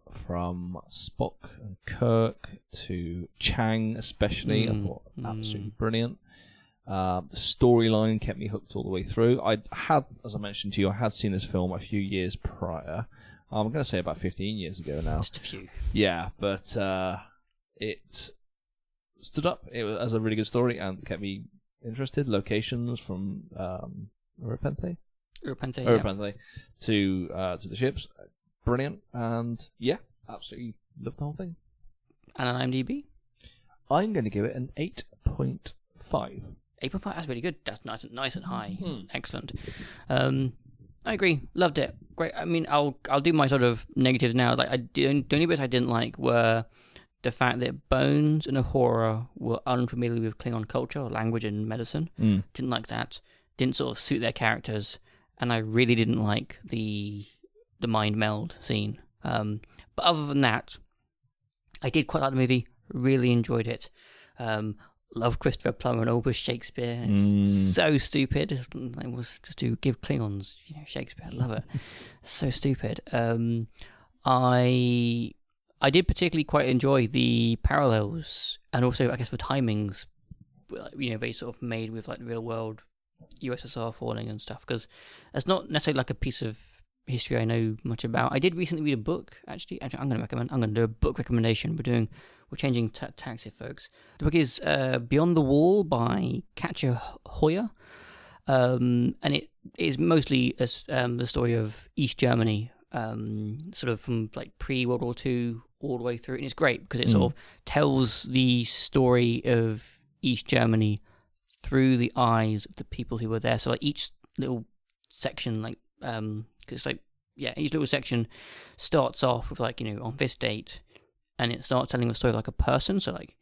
Spock and Kirk to Chang especially. I thought absolutely brilliant. The storyline kept me hooked all the way through. I had, as I mentioned to you, I had seen this film a few years prior. I'm going to say about 15 years ago now. Just a few. Yeah, but it stood up. It was as a really good story and kept me interested. Locations from Repente to the ships, brilliant, and yeah, absolutely loved the whole thing. And an IMDb? I'm going to give it an 8.5. 8.5. That's really good. That's nice and high. Excellent. I agree. Loved it. Great. I mean, I'll do my sort of negatives now. Like, the only bits I didn't like were the fact that Bones and Uhura were unfamiliar with Klingon culture, language, and medicine. Didn't like that. Didn't sort of suit their characters. And I really didn't like the mind meld scene. But other than that, I did quite like the movie. Really enjoyed it. Love Christopher Plummer and Albus Shakespeare. It's so stupid. It was just to give Klingons, Shakespeare. I love it. So stupid. I did particularly quite enjoy the parallels and also, I guess, the timings. They sort of made with like the real world USSR falling and stuff, because it's not necessarily like a piece of history I know much about. I did recently read a book. Actually, I'm going to do a book recommendation. We're changing tax here, folks. The book is Beyond the Wall by Katja Hoyer, and it is mostly the story of East Germany, sort of from like pre-World War II all the way through, and it's great because it sort of tells the story of East Germany through the eyes of the people who were there. So like each little section, like each little section starts off with like on this date, and it starts telling the story like a person. So like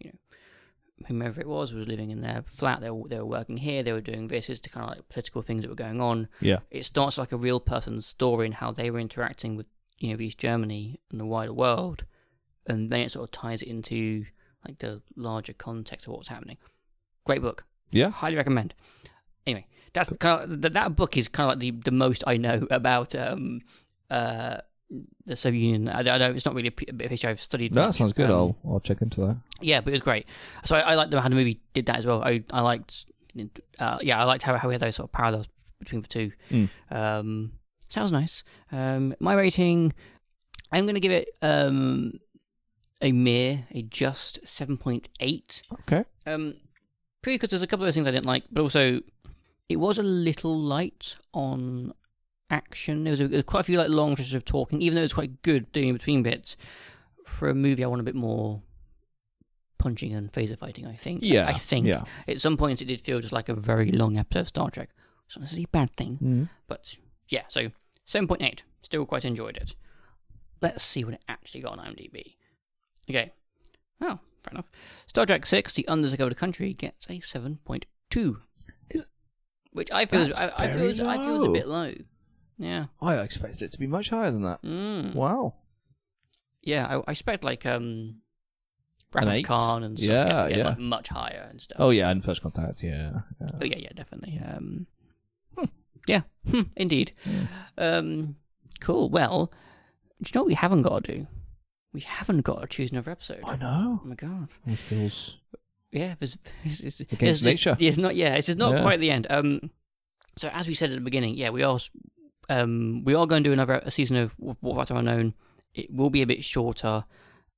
whomever it was living in their flat. They were working here. They were doing this. It's the kind of like political things that were going on. Yeah, it starts like a real person's story and how they were interacting with East Germany and the wider world, and then it sort of ties it into like the larger context of what's happening. Great book. Yeah, highly recommend. Anyway, that's kind of, that book is kind of like the most I know about the Soviet Union. I don't. It's not really a bit of history I've studied. No, much. That sounds good. I'll check into that. Yeah, but it was great. So I liked how the movie did that as well. I liked. I liked how we had those sort of parallels between the two. So that was nice. My rating, I'm going to give it a just 7.8. Okay. Purely because there's a couple of things I didn't like, but also it was a little light on action. There was quite a few like long stretches of talking, even though it was quite good doing in between bits. For a movie, I want a bit more punching and phaser fighting, I think. Yeah. I think. Yeah. At some points, it did feel just like a very long episode of Star Trek. It's not necessarily a bad thing, but yeah, so 7.8. Still quite enjoyed it. Let's see what it actually got on IMDb. Okay. Oh, fair enough. Star Trek 6, The Undiscovered Country, gets a 7.2. Which I feel is a bit low. Yeah. I expected it to be much higher than that. Wow. Yeah, I expect like Wrath of Khan and stuff. Yeah. Like much higher and stuff. Oh yeah, and First Contact, yeah. Oh yeah, definitely. Yeah, indeed. Cool. Well, do you know what we haven't got to do? We haven't got to choose another episode. I know. Oh my god. It feels... Yeah, against nature. It's not quite the end. So as we said at the beginning, yeah, we are going to do a season of What Are Unknown. It will be a bit shorter,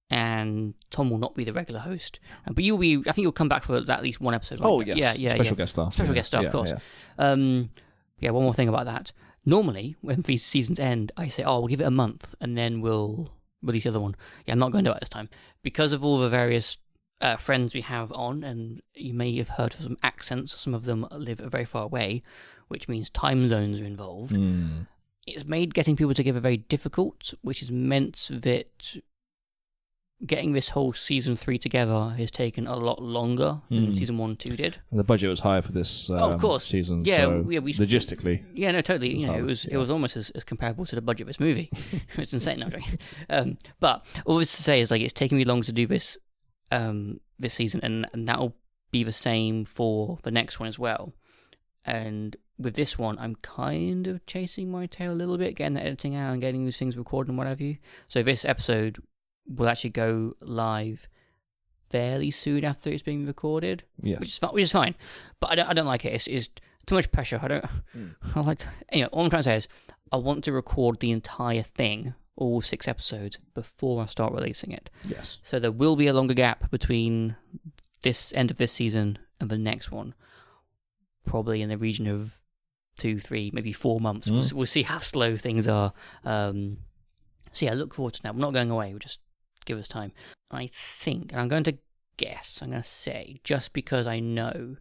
and Tom will not be the regular host. But you'll be. I think you'll come back for at least one episode. Oh yes, yeah. Special guest star. Special guest star, of course. Yeah. One more thing about that. Normally, when these seasons end, I say, we'll give it a month, and then we'll release the other one. Yeah, I'm not going to do it this time because of all the various friends we have on, and you may have heard some accents. Some of them live very far away, which means time zones are involved. It's made getting people together very difficult, which has meant that getting this whole season 3 together has taken a lot longer than season 1 and 2 did. And the budget was higher for this of course. season, yeah, so we logistically. Yeah, no, totally. It It was almost as comparable to the budget of this movie. It's insane. No, I'm joking. But all this to say is like it's taken me long to do this this season, and that'll be the same for the next one as well. And with this one, I'm kind of chasing my tail a little bit, getting the editing out and getting these things recorded and what have you. So this episode will actually go live fairly soon after it's being recorded, Yes. which is fine. But I don't like it. It's too much pressure. I like to, all I'm trying to say is I want to record the entire thing, all 6 episodes, before I start releasing it. Yes. So there will be a longer gap between this end of this season and the next one, probably in the region of 2, 3, maybe 4 months. We'll see how slow things are. So yeah, look forward to that. We're not going away. We'll just give us time. I think, and I'm going to guess, I'm going to say, just because I know,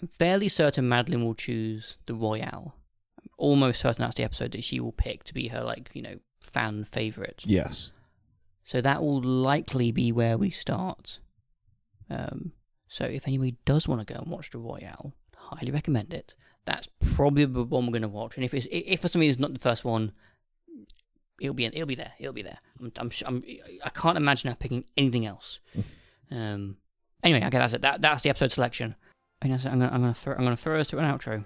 I'm fairly certain Madeline will choose the Royale. I'm almost certain that's the episode that she will pick to be her, fan favourite. Yes. So that will likely be where we start. So if anybody does want to go and watch the Royale, highly recommend it. That's probably the one we're going to watch. And if for some reason it's not the first one, it'll be there. I can't imagine her picking anything else. Anyway, okay, that's it. That's the episode selection. I'm gonna throw us to an outro.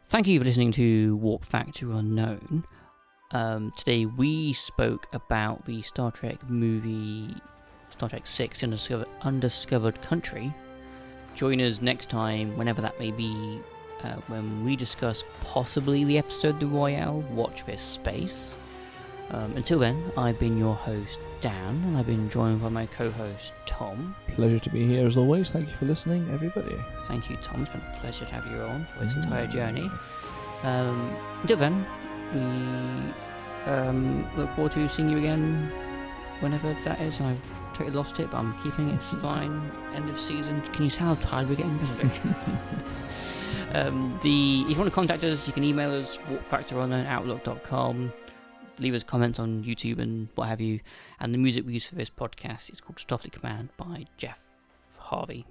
Thank you for listening to Warp Factor Unknown. Today we spoke about the Star Trek movie, Star Trek 6, Undiscovered Country. Join us next time, whenever that may be, when we discuss possibly the episode The Royale, Watch This Space. Until then, I've been your host, Dan, and I've been joined by my co-host, Tom. Pleasure to be here as always. Thank you for listening, everybody. Thank you, Tom. It's been a pleasure to have you on for this entire journey. Until then, we look forward to seeing you again whenever that is. And I've totally lost it, but I'm keeping it. It's fine. End of season. Can you tell how tired we're getting? If you want to contact us, you can email us, warpfactorunknown@outlook.com. Leave us comments on YouTube and what have you. And the music we use for this podcast is called Starfleet Command by Jeff Harvey.